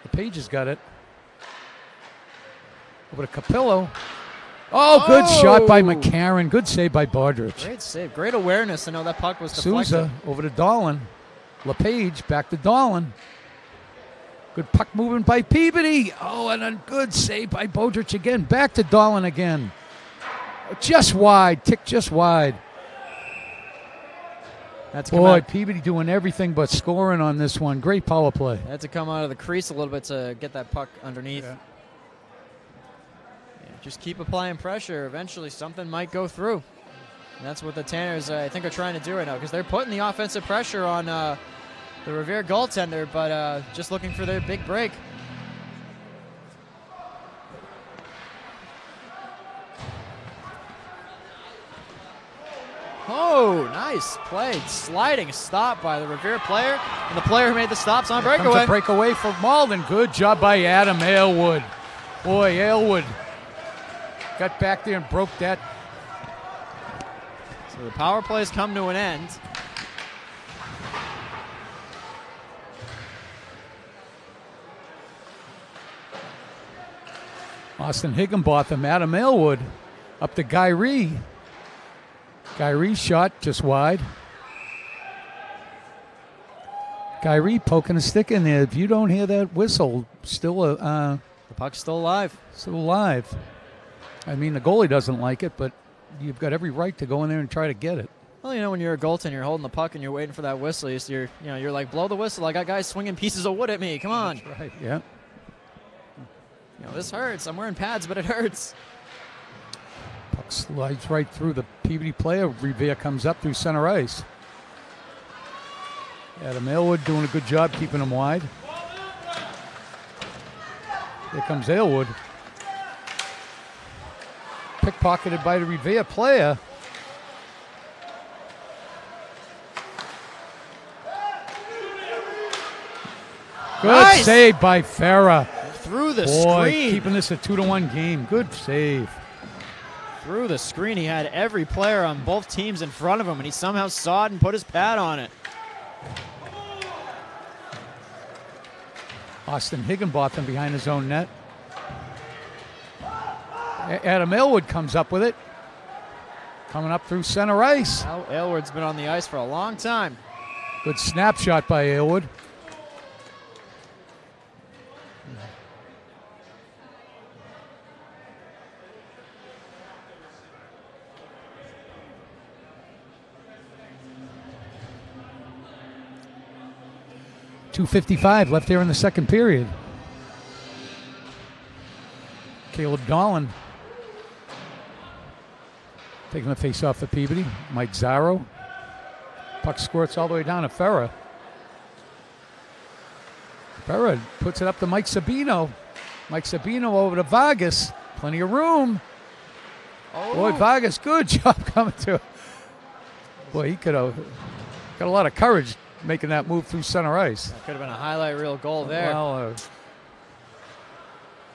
LePage has got it. Over to Capillo. Oh, good shot by McCarron. Good save by Bardrich. Great save. Great awareness to know that puck was deflected. Souza over to Dolan. LePage back to Dolan. Good puck movement by Peabody. Oh, and a good save by Bardrich again. Back to Dolan again. Just wide. Tick just wide. Boy, Peabody doing everything but scoring on this one. Great power play. Had to come out of the crease a little bit to get that puck underneath. Yeah. Just keep applying pressure. Eventually something might go through. And that's what the Tanners, I think, are trying to do right now, because they're putting the offensive pressure on the Revere goaltender, but just looking for their big break. Oh, nice play. Sliding stop by the Revere player, and the player who made the stop's on breakaway. Comes a breakaway for Malden. Good job by Adam Aylwood. Boy, Aylwood got back there and broke that. So the power plays come to an end. Austin Higginbotham, Adam Aylwood, up to Guy Ree. Guy Ree shot just wide. Guy Ree poking a stick in there. If you don't hear that whistle, still the puck's still alive. Still alive. I mean, the goalie doesn't like it, but you've got every right to go in there and try to get it. Well, you know, when you're a goaltender, you're holding the puck and you're waiting for that whistle. You're like, blow the whistle. I got guys swinging pieces of wood at me. Come on. That's right. Yeah. You know, this hurts. I'm wearing pads, but it hurts. Puck slides right through the Peabody player. Revere comes up through center ice. Adam Aylwood doing a good job keeping him wide. Here comes Aylwood. pickpocketed by the Revere player. Good save by Farah. Through the Boy, screen. keeping this a 2-1 game. Good save. Through the screen. He had every player on both teams in front of him, and he somehow saw it and put his pad on it. Austin Higginbotham behind his own net. Adam Aylward comes up with it. Coming up through center ice. Aylward's been on the ice for a long time. Good snapshot by Aylward. .255 left here in the second period. Caleb Dolan taking the face off for Peabody. Mike Zaro. Puck squirts all the way down to Farah. Farah puts it up to Mike Sabino. Mike Sabino over to Vargas. Plenty of room. Oh. Boy, Vargas, good job coming to. Boy, he could have got a lot of courage making that move through center ice. That could have been a highlight reel goal there. Well,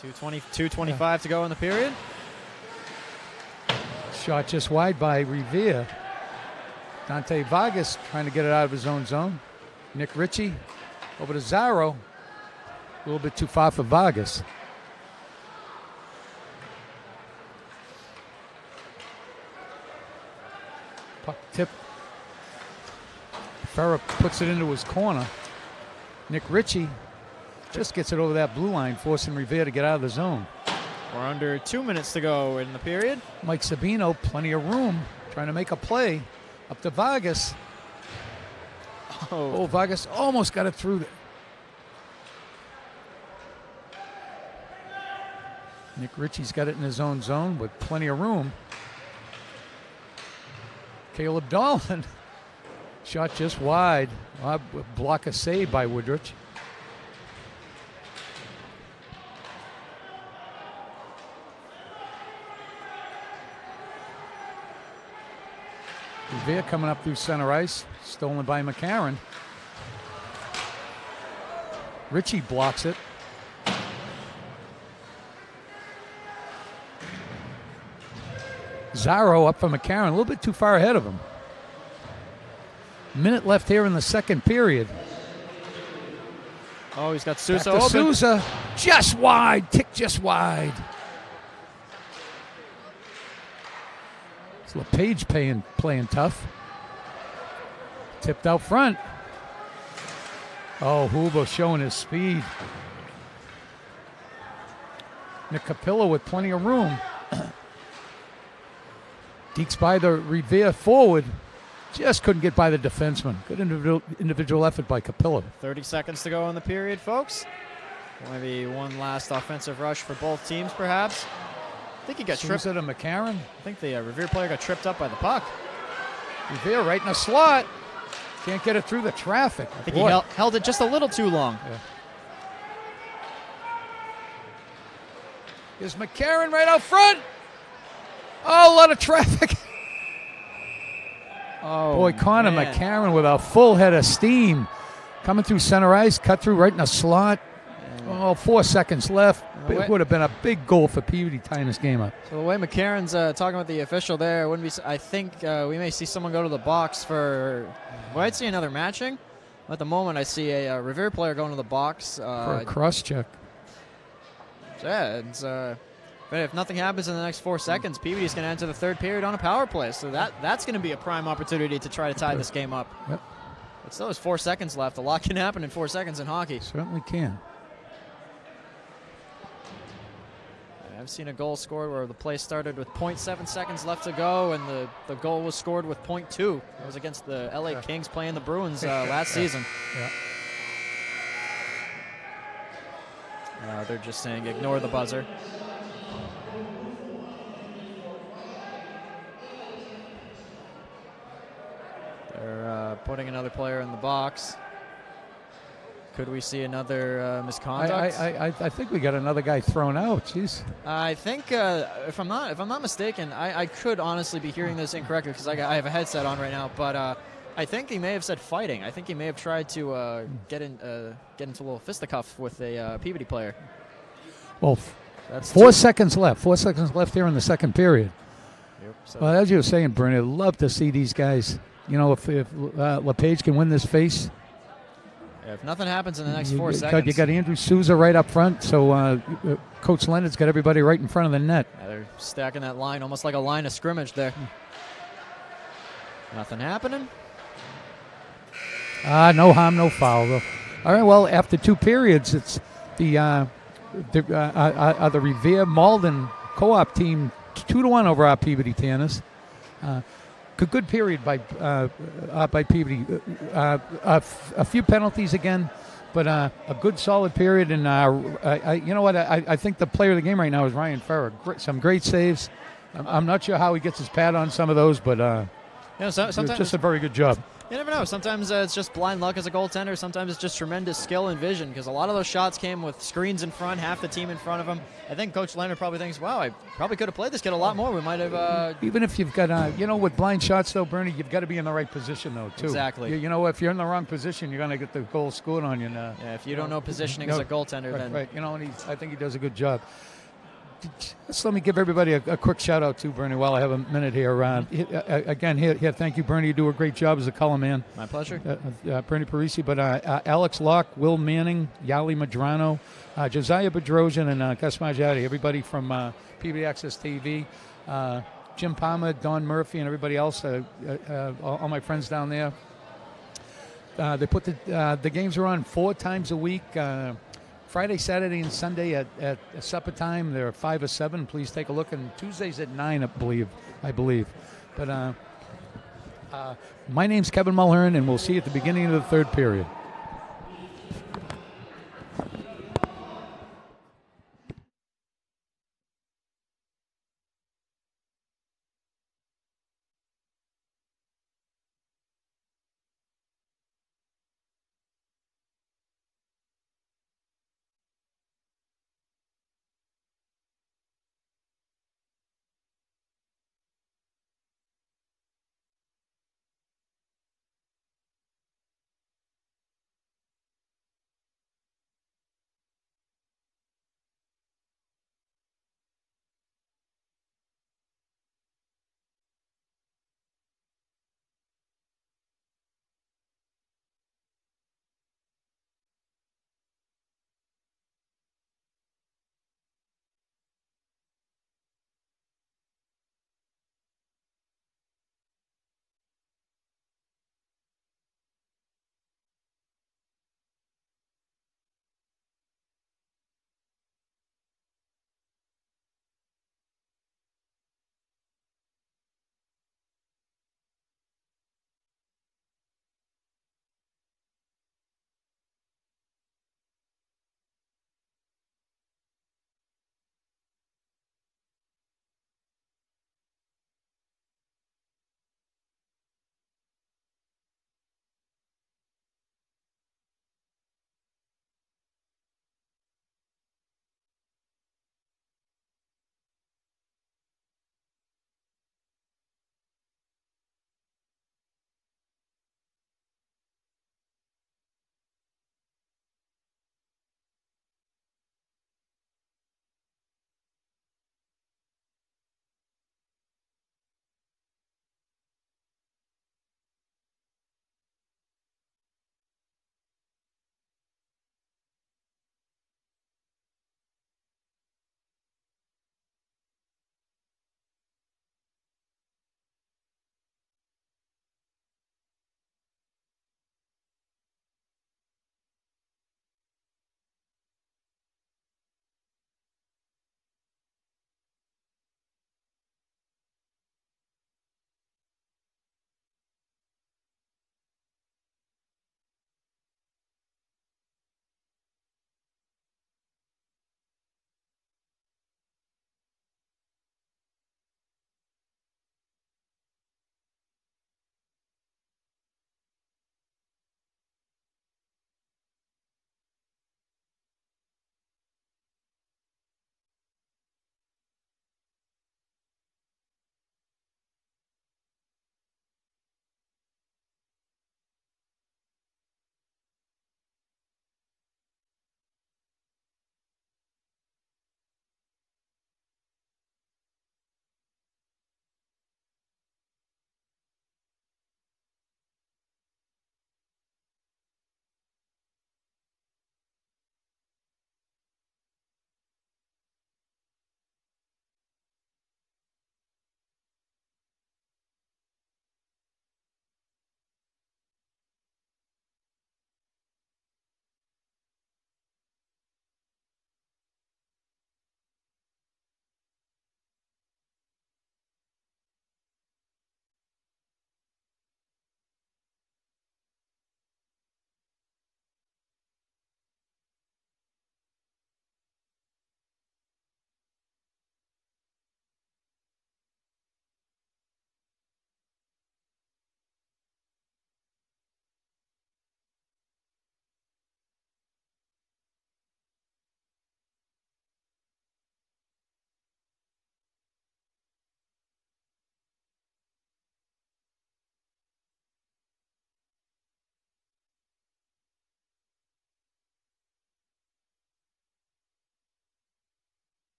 2:25 to go in the period. Shot just wide by Revere. Dante Vargas trying to get it out of his own zone. Nick Ritchie over to Zaro. A little bit too far for Vargas. Puck tip. Farah puts it into his corner. Nick Ritchie just gets it over that blue line, forcing Revere to get out of the zone. We're under 2 minutes to go in the period. Mike Sabino, plenty of room, trying to make a play. Up to Vargas. Oh, Vargas almost got it through there. Nick Ritchie's got it in his own zone with plenty of room. Caleb Dolan. Shot just wide. Block a save by Woodrich. Revere coming up through center ice. Stolen by McCarron. Ritchie blocks it. Zaro up for McCarron. A little bit too far ahead of him. Minute left here in the second period. Oh, he's got Sousa open. open. Sousa, just wide, tick just wide. It's LePage playing tough. Tipped out front. Oh, Huber showing his speed. Nick Capillo with plenty of room. Deeks by the Revere forward. Just couldn't get by the defenseman. Good individual effort by Capillo. 30 seconds to go in the period, folks. Maybe one last offensive rush for both teams, perhaps. I think he got tripped. Sousa to McCarron. I think the Revere player got tripped up by the puck. Revere right in the slot. Can't get it through the traffic. I think he held it just a little too long. Yeah. Here's McCarron right out front. Oh, a lot of traffic. Oh, boy, Connor McCarron with a full head of steam. Coming through center ice, cut through right in the slot. Oh, 4 seconds left. It would have been a big goal for Peabody tying this game up. So the way McCarron's talking with the official there, wouldn't be. I think we may see someone go to the box for. Well, I'd see another matching. At the moment, I see a Revere player going to the box for a cross check. So yeah, it's. But if nothing happens in the next 4 seconds, Peabody's going to enter the third period on a power play. So that's going to be a prime opportunity to try to tie this game up. Yep. But still, there's 4 seconds left. A lot can happen in 4 seconds in hockey. Certainly can. I've seen a goal scored where the play started with 0.7 seconds left to go, and the goal was scored with 0.2. It was against the LA Kings playing the Bruins last season. Yeah. They're just saying ignore the buzzer. They're putting another player in the box. Could we see another misconduct? I think we got another guy thrown out. Jeez. I think if I'm not mistaken, I could honestly be hearing this incorrectly because I have a headset on right now. But I think he may have said fighting. I think he may have tried to get into a little fisticuff with a Peabody player. Well, that's 4 seconds left. 4 seconds left here in the second period. Yep, so. Well, as you were saying, Bernie, I'd love to see these guys. You know, if LePage can win this face. If nothing happens in the next 4 seconds. You got Andrew Souza right up front, so Coach Leonard's got everybody right in front of the net. Yeah, they're stacking that line, almost like a line of scrimmage there. Nothing happening. No harm, no foul, though. All right, well, after 2 periods, it's the Revere Malden co-op team 2-1 over our Peabody Tanners. Good period by Peabody. A few penalties again, but a good solid period. And you know what? I think the player of the game right now is Ryan Ferrer. Some great saves. I'm not sure how he gets his pad on some of those, but sometimes just a very good job. You never know. Sometimes it's just blind luck as a goaltender. Sometimes it's just tremendous skill and vision because a lot of those shots came with screens in front, half the team in front of him. I think Coach Leonard probably thinks, wow, I probably could have played this kid a lot more. We might have... Even if you've got, with blind shots, though, Bernie, you've got to be in the right position, though, too. Exactly. You know, if you're in the wrong position, you're going to get the goal scored on you. Yeah, if you don't know positioning as a goaltender, then... Right, and I think he does a good job. Just let me give everybody a quick shout-out, too, Bernie, while I have a minute here. Again, here, thank you, Bernie. You do a great job as a color man. My pleasure. Bernie Parisi, but Alex Locke, Will Manning, Yali Madrano, Josiah Bedrosian, and Gus Majati, everybody from Peabody Access TV, Jim Palmer, Don Murphy, and everybody else, all my friends down there. They put the games are on 4 times a week. Friday, Saturday, and Sunday at supper time. They're 5 or 7. Please take a look. And Tuesdays at 9, I believe. But my name's Kevin Mulhern, and we'll see you at the beginning of the 3rd period.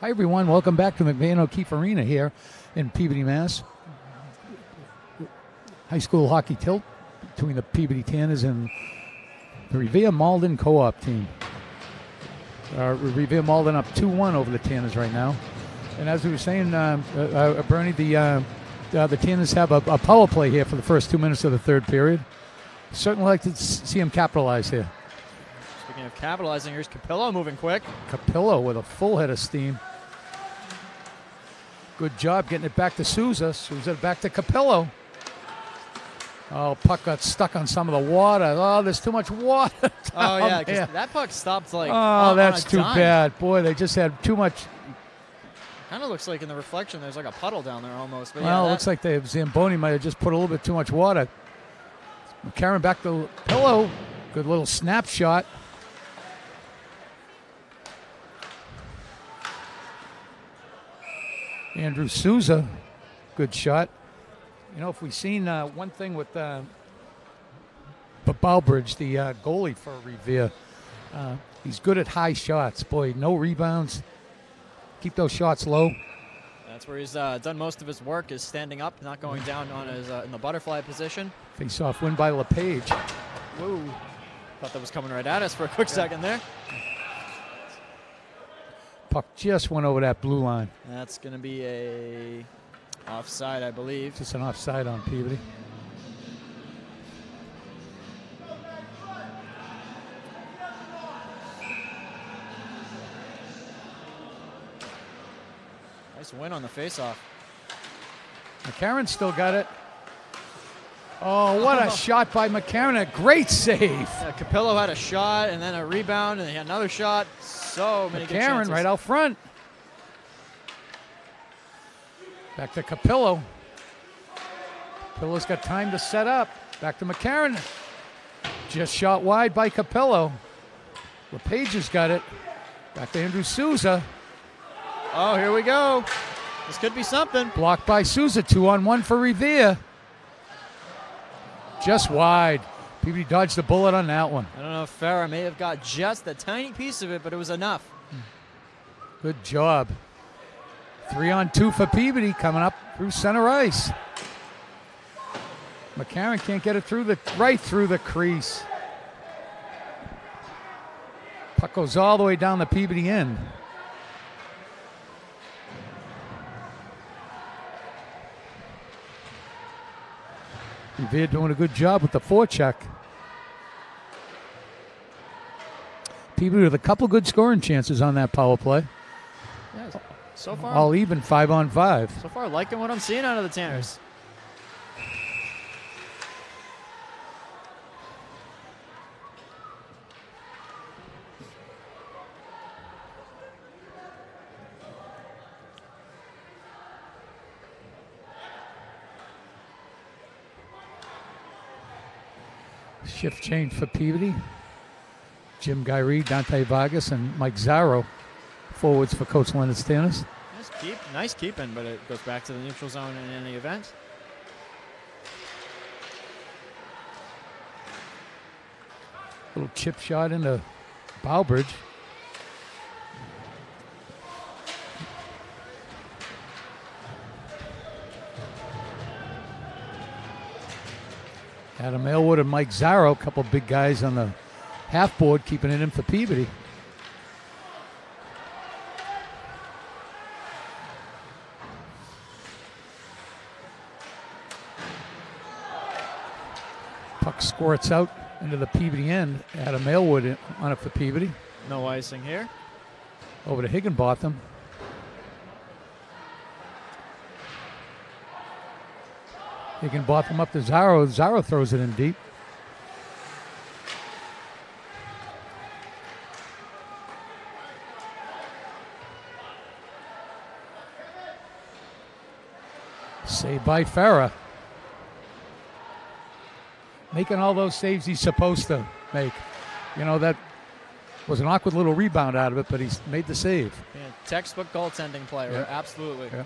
Hi, everyone. Welcome back to McVan O'Keefe Arena here in Peabody, Mass. High school hockey tilt between the Peabody Tanners and the Revere Malden co-op team. Revere Malden up 2-1 over the Tanners right now. And as we were saying, Bernie, the Tanners have a power play here for the first 2 minutes of the third period. Certainly like to see them capitalize here. Speaking of capitalizing, here's Capillo moving quick. Capillo with a full head of steam. Good job getting it back to Souza. Souza back to Capillo. Oh, puck got stuck on some of the water. Oh, there's too much water. Oh, yeah, because that puck stopped like that's too dime. bad. Boy, they just had too much. Kind of looks like in the reflection there's like a puddle down there almost. But Well, it looks like Zamboni might have just put a little bit too much water. McCarron back to Pillow. Good little snapshot. Andrew Souza, good shot. You know, if we've seen one thing with Bowbridge, the goalie for Revere, he's good at high shots. Boy, no rebounds. Keep those shots low. That's where he's done most of his work, is standing up, not going down on his in the butterfly position. Face-off win by LePage. Whoa. Thought that was coming right at us for a quick second there. Puck just went over that blue line. That's going to be a offside, I believe. Just an offside on Peabody. Nice win on the faceoff. McCarron still got it. Oh, what a shot by McCarron. A great save. Yeah, Capillo had a shot and then a rebound and he had another shot. So many good chances. McCarron right out front. Back to Capillo. Capillo's got time to set up. Back to McCarron. Just shot wide by Capillo. LePage has got it. Back to Andrew Souza. Oh, here we go. This could be something. Blocked by Souza. 2-on-1 for Revere. Just wide. Peabody dodged the bullet on that one. I don't know if Farah may have got just a tiny piece of it, but it was enough. Good job. 3-on-2 for Peabody coming up through center ice. McCarron can't get it through right through the crease. Puck goes all the way down the Peabody end. Revere doing a good job with the forecheck. Peabody with a couple good scoring chances on that power play. Yeah, so far. All even 5-on-5. So far, liking what I'm seeing out of the Tanners. Shift change for Peabody. Jim Gyree, Dante Vargas, and Mike Zarro forwards for Coach Leonard's Tanners. Nice keeping, but it goes back to the neutral zone in any event. Little chip shot into Bowbridge. Adam Aylward and Mike Zarro, a couple big guys on the half board, keeping it in for Peabody. Puck squirts out into the Peabody end. Adam Aylward on it for Peabody. No icing here. Over to Higginbotham. Higginbotham up to Zarro. Zarro throws it in deep. Saved by Farah. Making all those saves he's supposed to make. You know, that was an awkward little rebound out of it, but he's made the save. Yeah, textbook goaltending player, yeah. Absolutely. Yeah.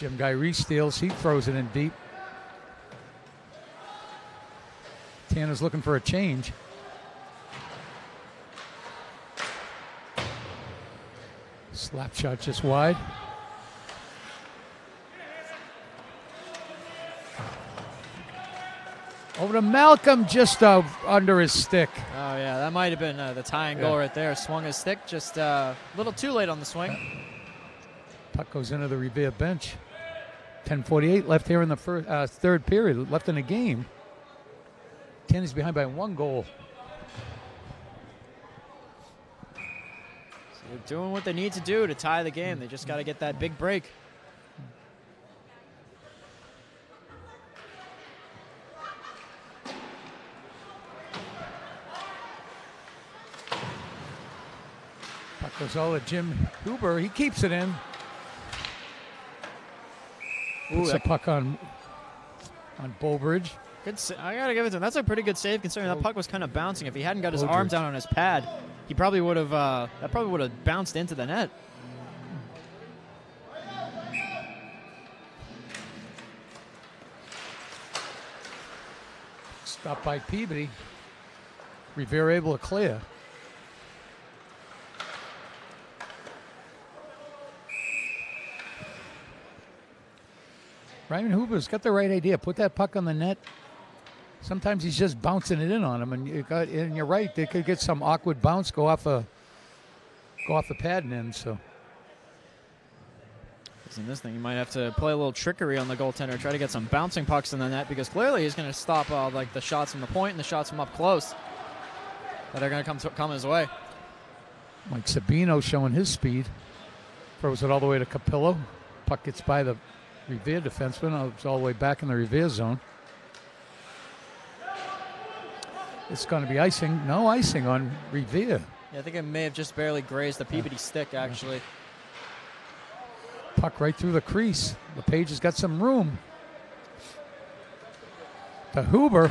Jim Guy re-steals. He throws it in deep. Tanner's looking for a change. Slap shot just wide. Over to Malcolm, just under his stick. Oh, yeah, that might have been the tying goal right there. Swung his stick just a little too late on the swing. Puck goes into the Revere bench. 10:48 left here in the third period, left in the game. Tanner's behind by 1 goal. So they're doing what they need to do to tie the game. They just got to get that big break. Puck goes all to Jim Huber. He keeps it in. Puts the puck on Bowbridge. I got to give it to him. That's a pretty good save considering that puck was kind of bouncing. If he hadn't got his arm down on his pad, he probably would have that probably would have bounced into the net. Stopped by Peabody. Revere able to clear. Ryan Huber's got the right idea. Put that puck on the net. Sometimes he's just bouncing it in on him, and you're right. They could get some awkward bounce, go off the pad and in. So, in this thing, you might have to play a little trickery on the goaltender, try to get some bouncing pucks in the net, because clearly he's going to stop like the shots from the point and the shots from up close that are going to come his way. Mike Sabino showing his speed, throws it all the way to Capillo. Puck gets by the Revere defenseman. It's all the way back in the Revere zone. It's going to be icing. No icing on Revere. Yeah, I think it may have just barely grazed the Peabody stick, actually. Puck right through the crease. LePage has got some room. To Huber.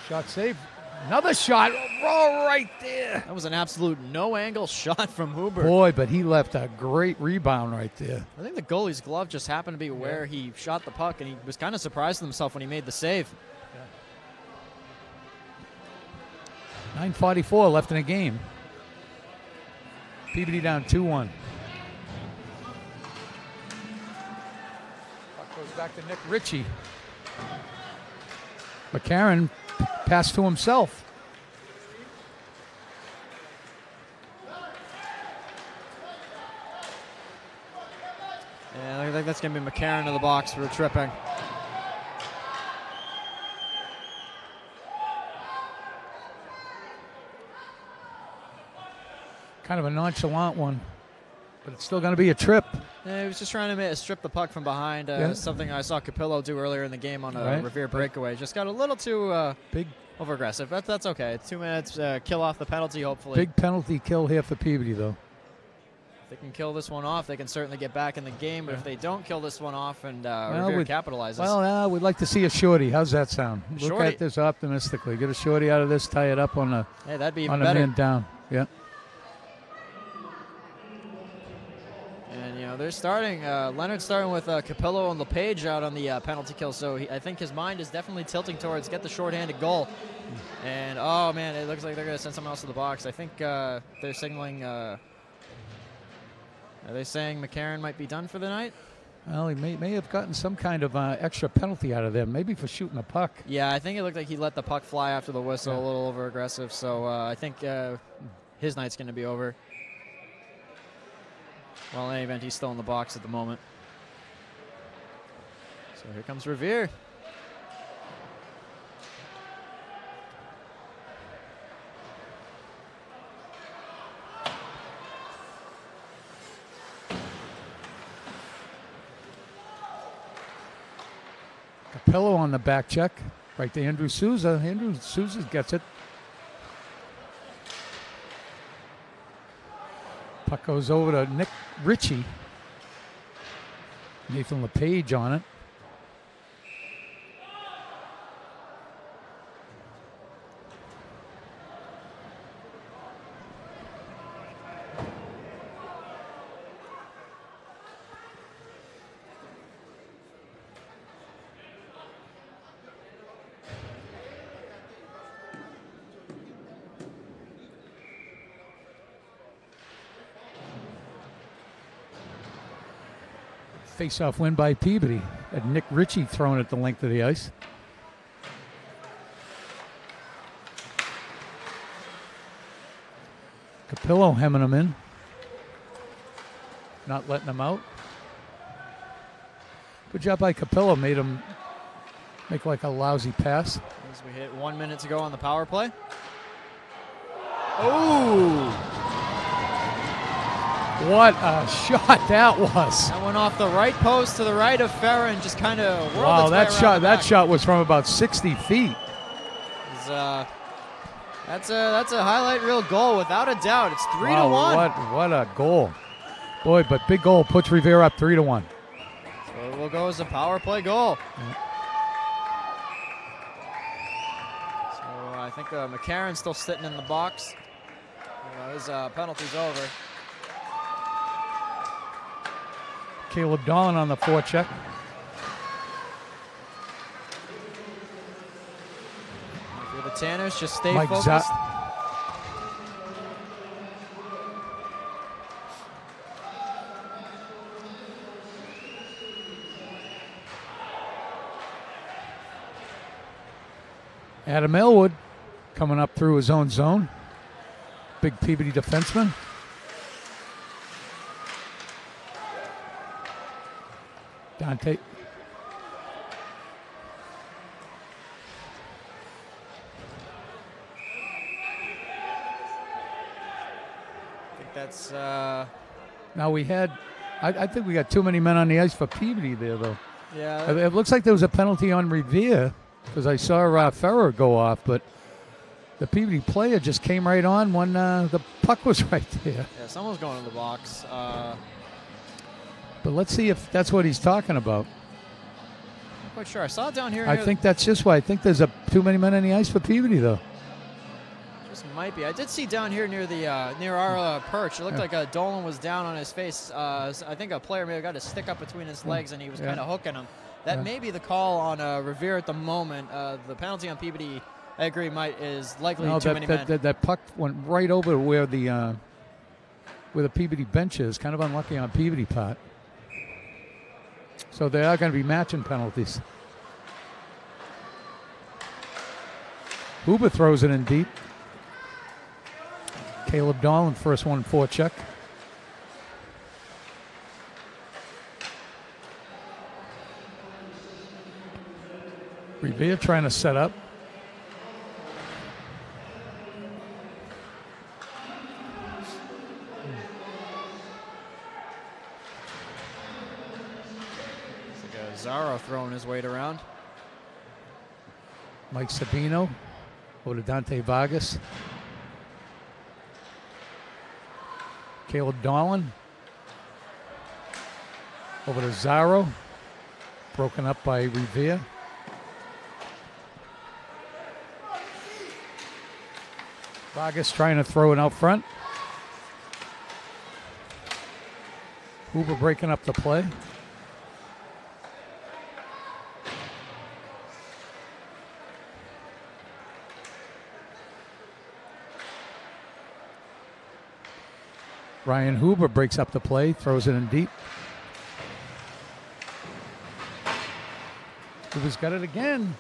Shot saved. Another shot right there. That was an absolute no-angle shot from Huber. Boy, but he left a great rebound right there. I think the goalie's glove just happened to be where he shot the puck, and he was kind of surprised with himself when he made the save. 9:44 left in the game. Peabody down 2-1. Puck goes back to Nick Ritchie. McCarron passed to himself. Yeah, I think that's going to be McCarron in the box for tripping. Kind of a nonchalant one, but it's still going to be a trip. Yeah, he was just trying to strip the puck from behind. Something I saw Capillo do earlier in the game on a Revere breakaway. Just got a little too big, over aggressive. That's okay. 2 minutes, kill off the penalty, hopefully. Big penalty kill here for Peabody, though. If they can kill this one off, they can certainly get back in the game. But if they don't kill this one off and Revere capitalizes. Well, we'd like to see a shorty. How's that sound? Shorty. Look at this optimistically. Get a shorty out of this, tie it up on a, that'd be even on a better. man down. Yeah. And, they're starting, Leonard's starting with Capillo and LePage out on the penalty kill. So I think his mind is definitely tilting towards get the shorthanded goal. And, oh, man, it looks like they're going to send someone else to the box. I think they're signaling, are they saying McCarron might be done for the night? Well, he may have gotten some kind of extra penalty out of them, maybe for shooting the puck. Yeah, I think it looked like he let the puck fly after the whistle, a little over-aggressive. So I think his night's going to be over. Well, in any event, he's still in the box at the moment. So here comes Revere. Capillo on the back check. Right to Andrew Souza. Andrew Souza gets it. Puck goes over to Nick Ritchie. Nathan LePage on it. Face-off win by Peabody. And Nick Ritchie thrown at the length of the ice. Capillo hemming him in. Not letting him out. Good job by Capillo. Made him make like a lousy pass. As we hit 1 minute to go on the power play. Oh! What a shot that was! That went off the right post to the right of Farah and just kind of whirled its way Wow, that around shot! the That back. shot was from about 60 feet. That's a highlight reel goal without a doubt. It's 3-1. What a goal, boy! But big goal puts Revere up 3-1. So it will go as a power play goal. Yeah. So I think McCarron's still sitting in the box. His penalty's over. Caleb Dolan on the forecheck. If you're the Tanners, just stay Mike focused. Adam Elwood coming up through his own zone. Big Peabody defenseman. Dante. I think that's Now we had, I think we got too many men on the ice for Peabody there, though. yeah. It looks like there was a penalty on Revere because I saw Ferrer go off, but the Peabody player just came right on when the puck was right there. Yeah, someone's going to the box. But let's see if that's what he's talking about. Not quite sure. I saw it down here. I think that's just why. I think there's too many men on the ice for Peabody, though. Just might be. I did see down here near the near our perch. It looked like Dolan was down on his face. I think a player may have got his stick up between his legs and he was kind of hooking him. That may be the call on Revere at the moment. The penalty on Peabody, I agree, is likely too many men. That puck went right over where the Peabody bench is. Kind of unlucky on Peabody part. So they are going to be matching penalties. Huber throws it in deep. Caleb Dolan, first one forecheck. Revere trying to set up. Zaro throwing his weight around. Mike Sabino over to Dante Vargas. Caleb Dolan over to Zaro. Broken up by Revere. Vargas trying to throw it out front. Huber breaking up the play. Ryan Huber breaks up the play, throws it in deep. Huber's got it again.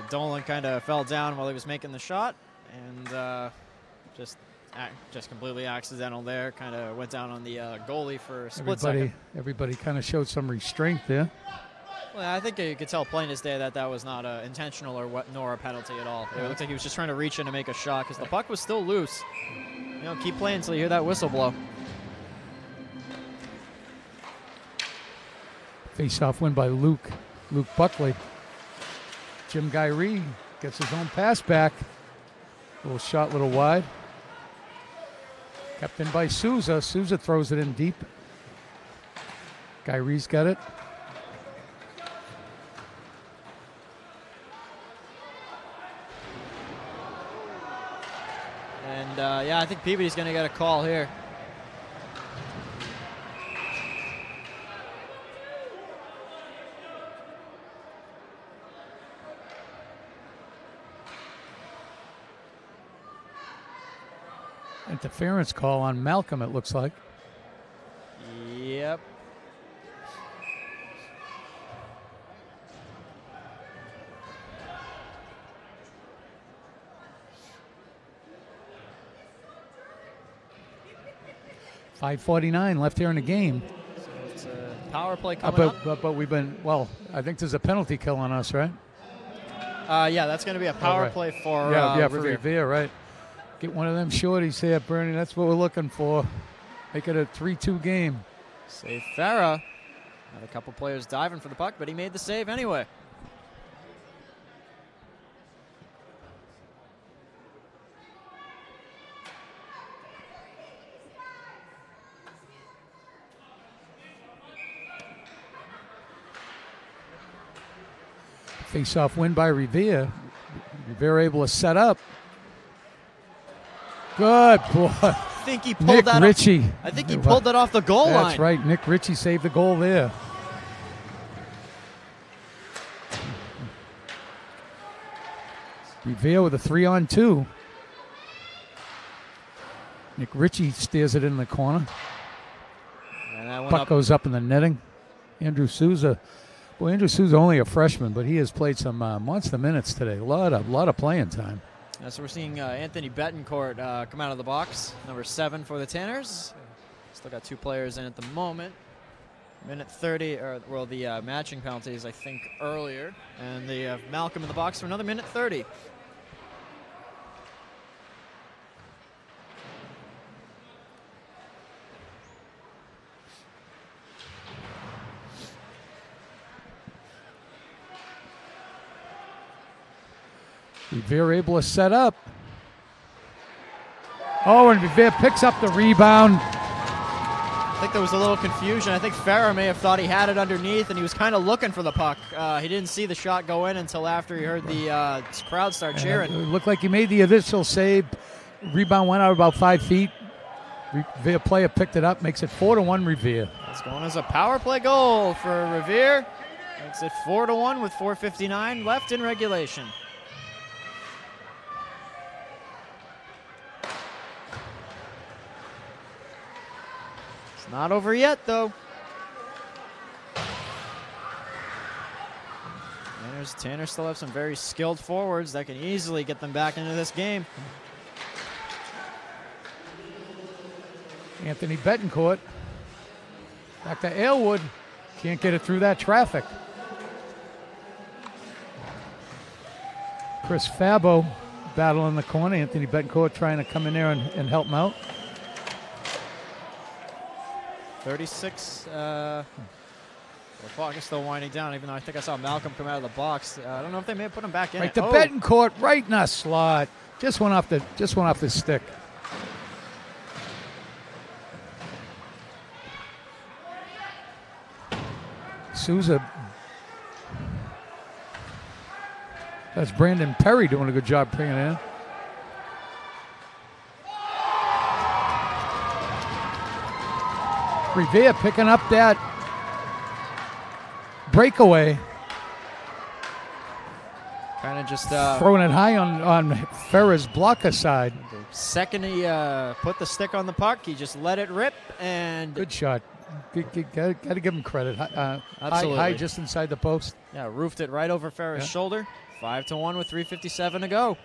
Dolan kind of fell down while he was making the shot, and just completely accidental there. Kind of went down on the goalie for a split second. Everybody kind of showed some restraint there. Well, I think you could tell plain as day that was not intentional nor a penalty at all. It looked like he was just trying to reach in to make a shot because the puck was still loose. Keep playing until you hear that whistle blow. Face-off win by Luke Buckley. Jim Gyree gets his own pass back. Little shot, little wide. Kept in by Souza. Souza throws it in deep. Gyree's got it. And I think Peabody's going to get a call here. Interference call on Malcolm, it looks like. Yep. .5:49 left here in the game. So it's a power play coming up. But we've been, well, I think there's a penalty kill on us, right? Yeah, that's going to be a power play for Revere. Revere. For Revere, right. Get one of them shorties here, Bernie. That's what we're looking for. Make it a 3-2 game. Save Farah. Had a couple players diving for the puck, but he made the save anyway. Face-off win by Revere. Revere able to set up. Good boy. I think he pulled Nick that Ritchie. I think he pulled that off the goal line. That's right. Nick Ritchie saved the goal there. Revere with a 3-on-2. Nick Ritchie steers it in the corner. And that went Puck up. goes up in the netting. Andrew Souza. Boy, Andrew Souza only a freshman, but he has played some monster minutes today. A lot of playing time. So we're seeing Anthony Betancourt come out of the box, number 7 for the Tanners. Still got 2 players in at the moment. Minute 30, or well, the matching penalties, I think, earlier. And they have Malcolm in the box for another minute 30. Revere able to set up. Oh, and Revere picks up the rebound. I think there was a little confusion. I think Farah may have thought he had it underneath, and he was kind of looking for the puck. He didn't see the shot go in until after he heard the crowd start cheering. It looked like he made the initial save. Rebound went out about 5 feet. Revere player picked it up, makes it 4-1 Revere. It's going as a power play goal for Revere. Makes it 4-1 with 4:59 left in regulation. Not over yet, though. Tanner still have some very skilled forwards that can easily get them back into this game. Anthony Betancourt back to Aylwood. Can't get it through that traffic. Chris Fabo battling the corner. Anthony Betancourt trying to come in there and help him out. 36. The clock is still winding down, even though I think I saw Malcolm come out of the box. I don't know if they may have put him back in. Right, the Betancourt right in the slot. Just went off the stick. Souza. That's Brandon Perry doing a good job bringing it in. Revere picking up that breakaway. Kind of just throwing it high on Farah's blocker side. The second he put the stick on the puck, he just let it rip. And good shot. Got to give him credit. Absolutely. High just inside the post. Yeah, roofed it right over Farah's shoulder. 5-1 with 3:57 to go.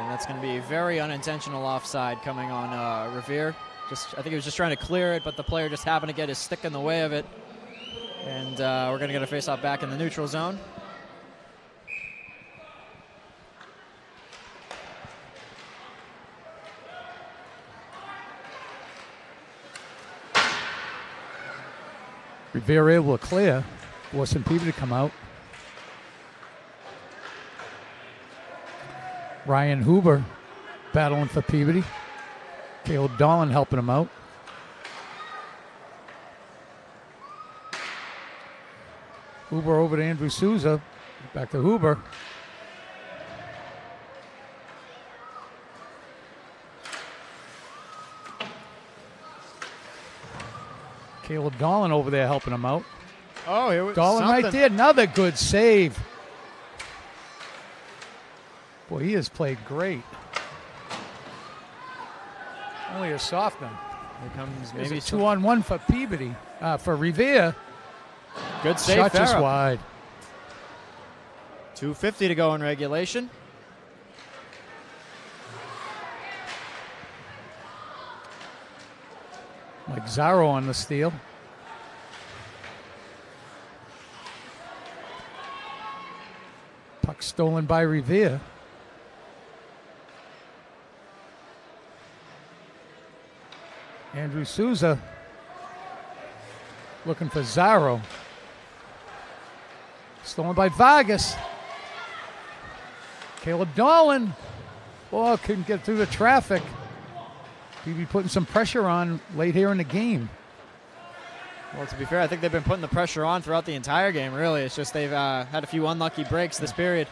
That's going to be a very unintentional offside coming on Revere. I think he was just trying to clear it, but the player just happened to get his stick in the way of it. And we're going to get a face-off back in the neutral zone. Revere able to clear, forcing Peabody to come out. Ryan Huber battling for Peabody. Caleb Dolan helping him out. Huber over to Andrew Souza. Back to Huber. Caleb Dolan over there helping him out. Oh, here we Dolan something. right there. Another good save. Boy, he has played great. Only a sophomore. Here comes Maybe maybe a 2-on-1 for Peabody. For Revere. good save. Shot just Farah. wide. 2:50 to go in regulation. Like Zaro on the steal. Puck stolen by Revere. Andrew Souza looking for Zaro. Stolen by Vargas. Caleb Dolan. Oh, couldn't get through the traffic. Peabody putting some pressure on late here in the game. Well, to be fair, I think they've been putting the pressure on throughout the entire game, really. It's just they've had a few unlucky breaks this period.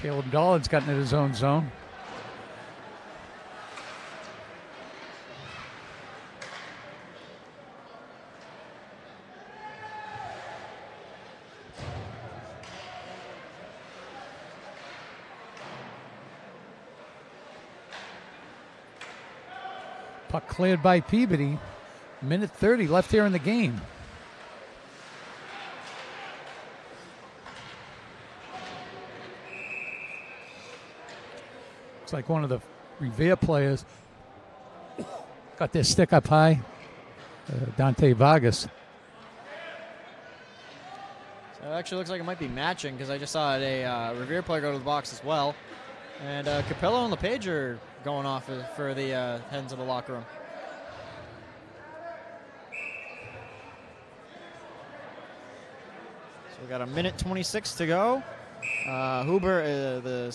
Caleb Dolan's gotten in his own zone. Puck cleared by Peabody. Minute 30 left here in the game. It's like one of the Revere players got their stick up high. Dante Vargas. So it actually looks like it might be matching because I just saw a Revere player go to the box as well. And Capello and LePage are going off for the heads of the locker room. So we got a minute 26 to go. Huber, the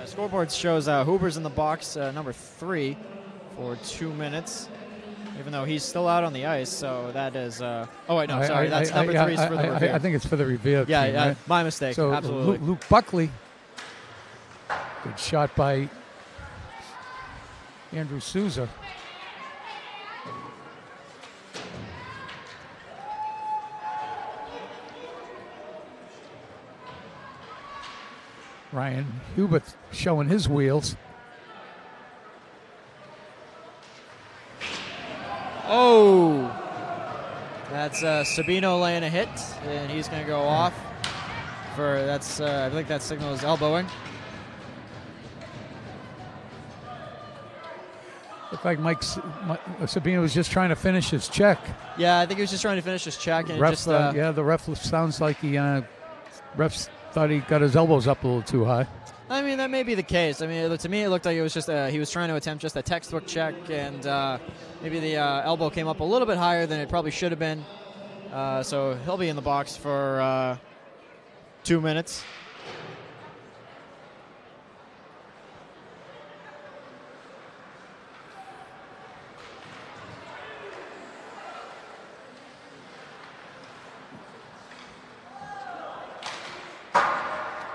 scoreboard shows Huber's in the box, number 3, for 2 minutes, even though he's still out on the ice. So that is. Oh wait, no, sorry, that's number 3 is for the Revere. I think it's for the Revere. Yeah, team, right? my mistake. So Absolutely. Luke Buckley. Good shot by Andrew Souza. Ryan Hubert showing his wheels. Oh, that's Sabino laying a hit, and he's going to go off for that's. I think that signal is elbowing. Looked like Mike Sabino was just trying to finish his check. Yeah, I think he was just trying to finish his check, and The ref sounds like he refs thought he got his elbows up a little too high. I mean, that may be the case. I mean, to me, it looked like it was just he was trying to attempt just a textbook check, and maybe the elbow came up a little bit higher than it probably should have been. So he'll be in the box for 2 minutes.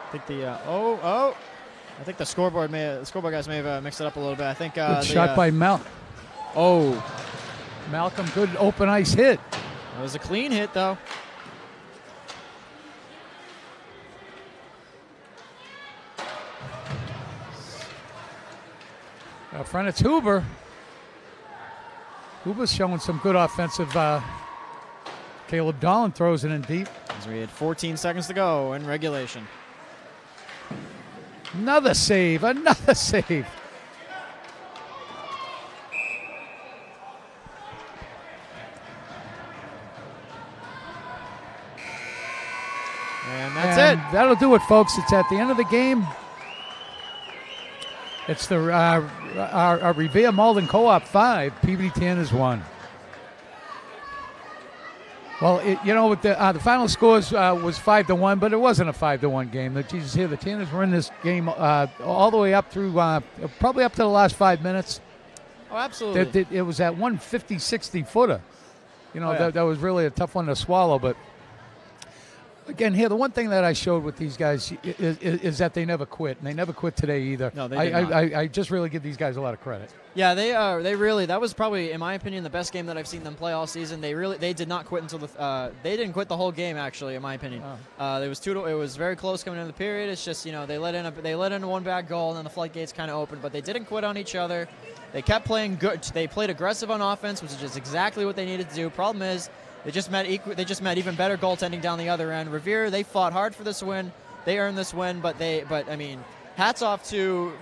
I think I think the scoreboard guys may have mixed it up a little bit. I think good shot by Malcolm. Good open ice hit. It was a clean hit though. Up front, it's Huber. Huber's showing some good offensive. Caleb Dolan throws it in deep. As we had 14 seconds to go in regulation. Another save. Another save. And that's it. That'll do it, folks. It's at the end of the game. It's the our Revere Malden Co-op 5, Peabody Tanners 1. Well, the final scores was 5-1, but it wasn't a 5-1 game. The Tanners were in this game all the way up through probably up to the last 5 minutes. Oh, absolutely. It was that 150-60 footer. That was really a tough one to swallow. But Again, here, the one thing that I showed with these guys is that they never quit, and they never quit today either. No, they did not. I just really give these guys a lot of credit. Yeah, they really, that was probably, in my opinion, the best game that I've seen them play all season. They did not quit until they didn't quit the whole game, actually, in my opinion. It was very close coming into the period. It's just, they let in one bad goal, and then the floodgates kind of opened, but they didn't quit on each other. They kept playing good. They played aggressive on offense, which is just exactly what they needed to do. Problem is, they just met even better goaltending down the other end. Revere, they fought hard for this win. They earned this win, but I mean, hats off to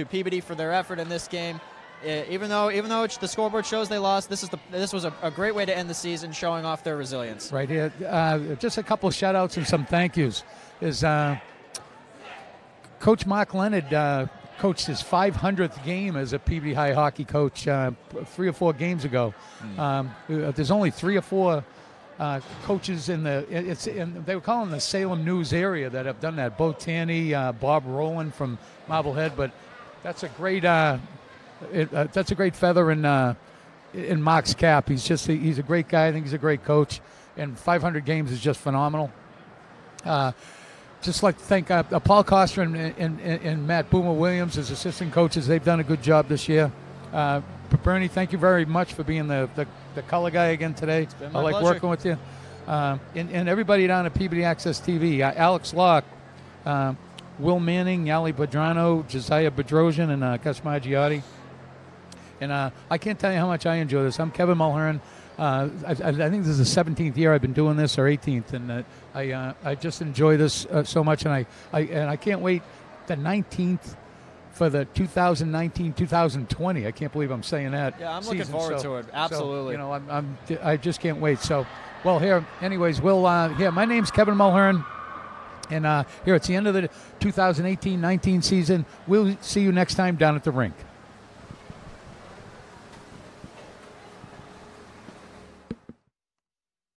Peabody for their effort in this game. Even though the scoreboard shows they lost, this was a great way to end the season, showing off their resilience. Right here, just a couple of shout outs and some thank yous. Coach Mark Leonard coached his 500th game as a Peabody High hockey coach 3 or 4 games ago. There's only 3 or 4 coaches they were calling the Salem News area that have done that. Bo Tanny, Bob Rowland from Marblehead, but that's a great feather in Mark's cap. He's a great guy. I think he's a great coach, and 500 games is just phenomenal. Just like to thank Paul Koster and Matt Boomer Williams as assistant coaches. They've done a good job this year. Bernie, thank you very much for being the color guy again today. It's been my I like pleasure. working with you. And everybody down at Peabody Access TV, Alex Locke, Will Manning, Yali Badrano, Josiah Bedrosian, and Gus Maggiati. And I can't tell you how much I enjoy this. I'm Kevin Mulhern. I think this is the 17th year I've been doing this, or 18th, and I just enjoy this so much, and I can't wait the 19th for the 2019-2020. I can't believe I'm saying that. Yeah, I'm looking forward to it. Absolutely. So, I just can't wait. So, well, here, anyways, my name's Kevin Mulhern, and here it's the end of the 2018-19 season. We'll see you next time down at the rink.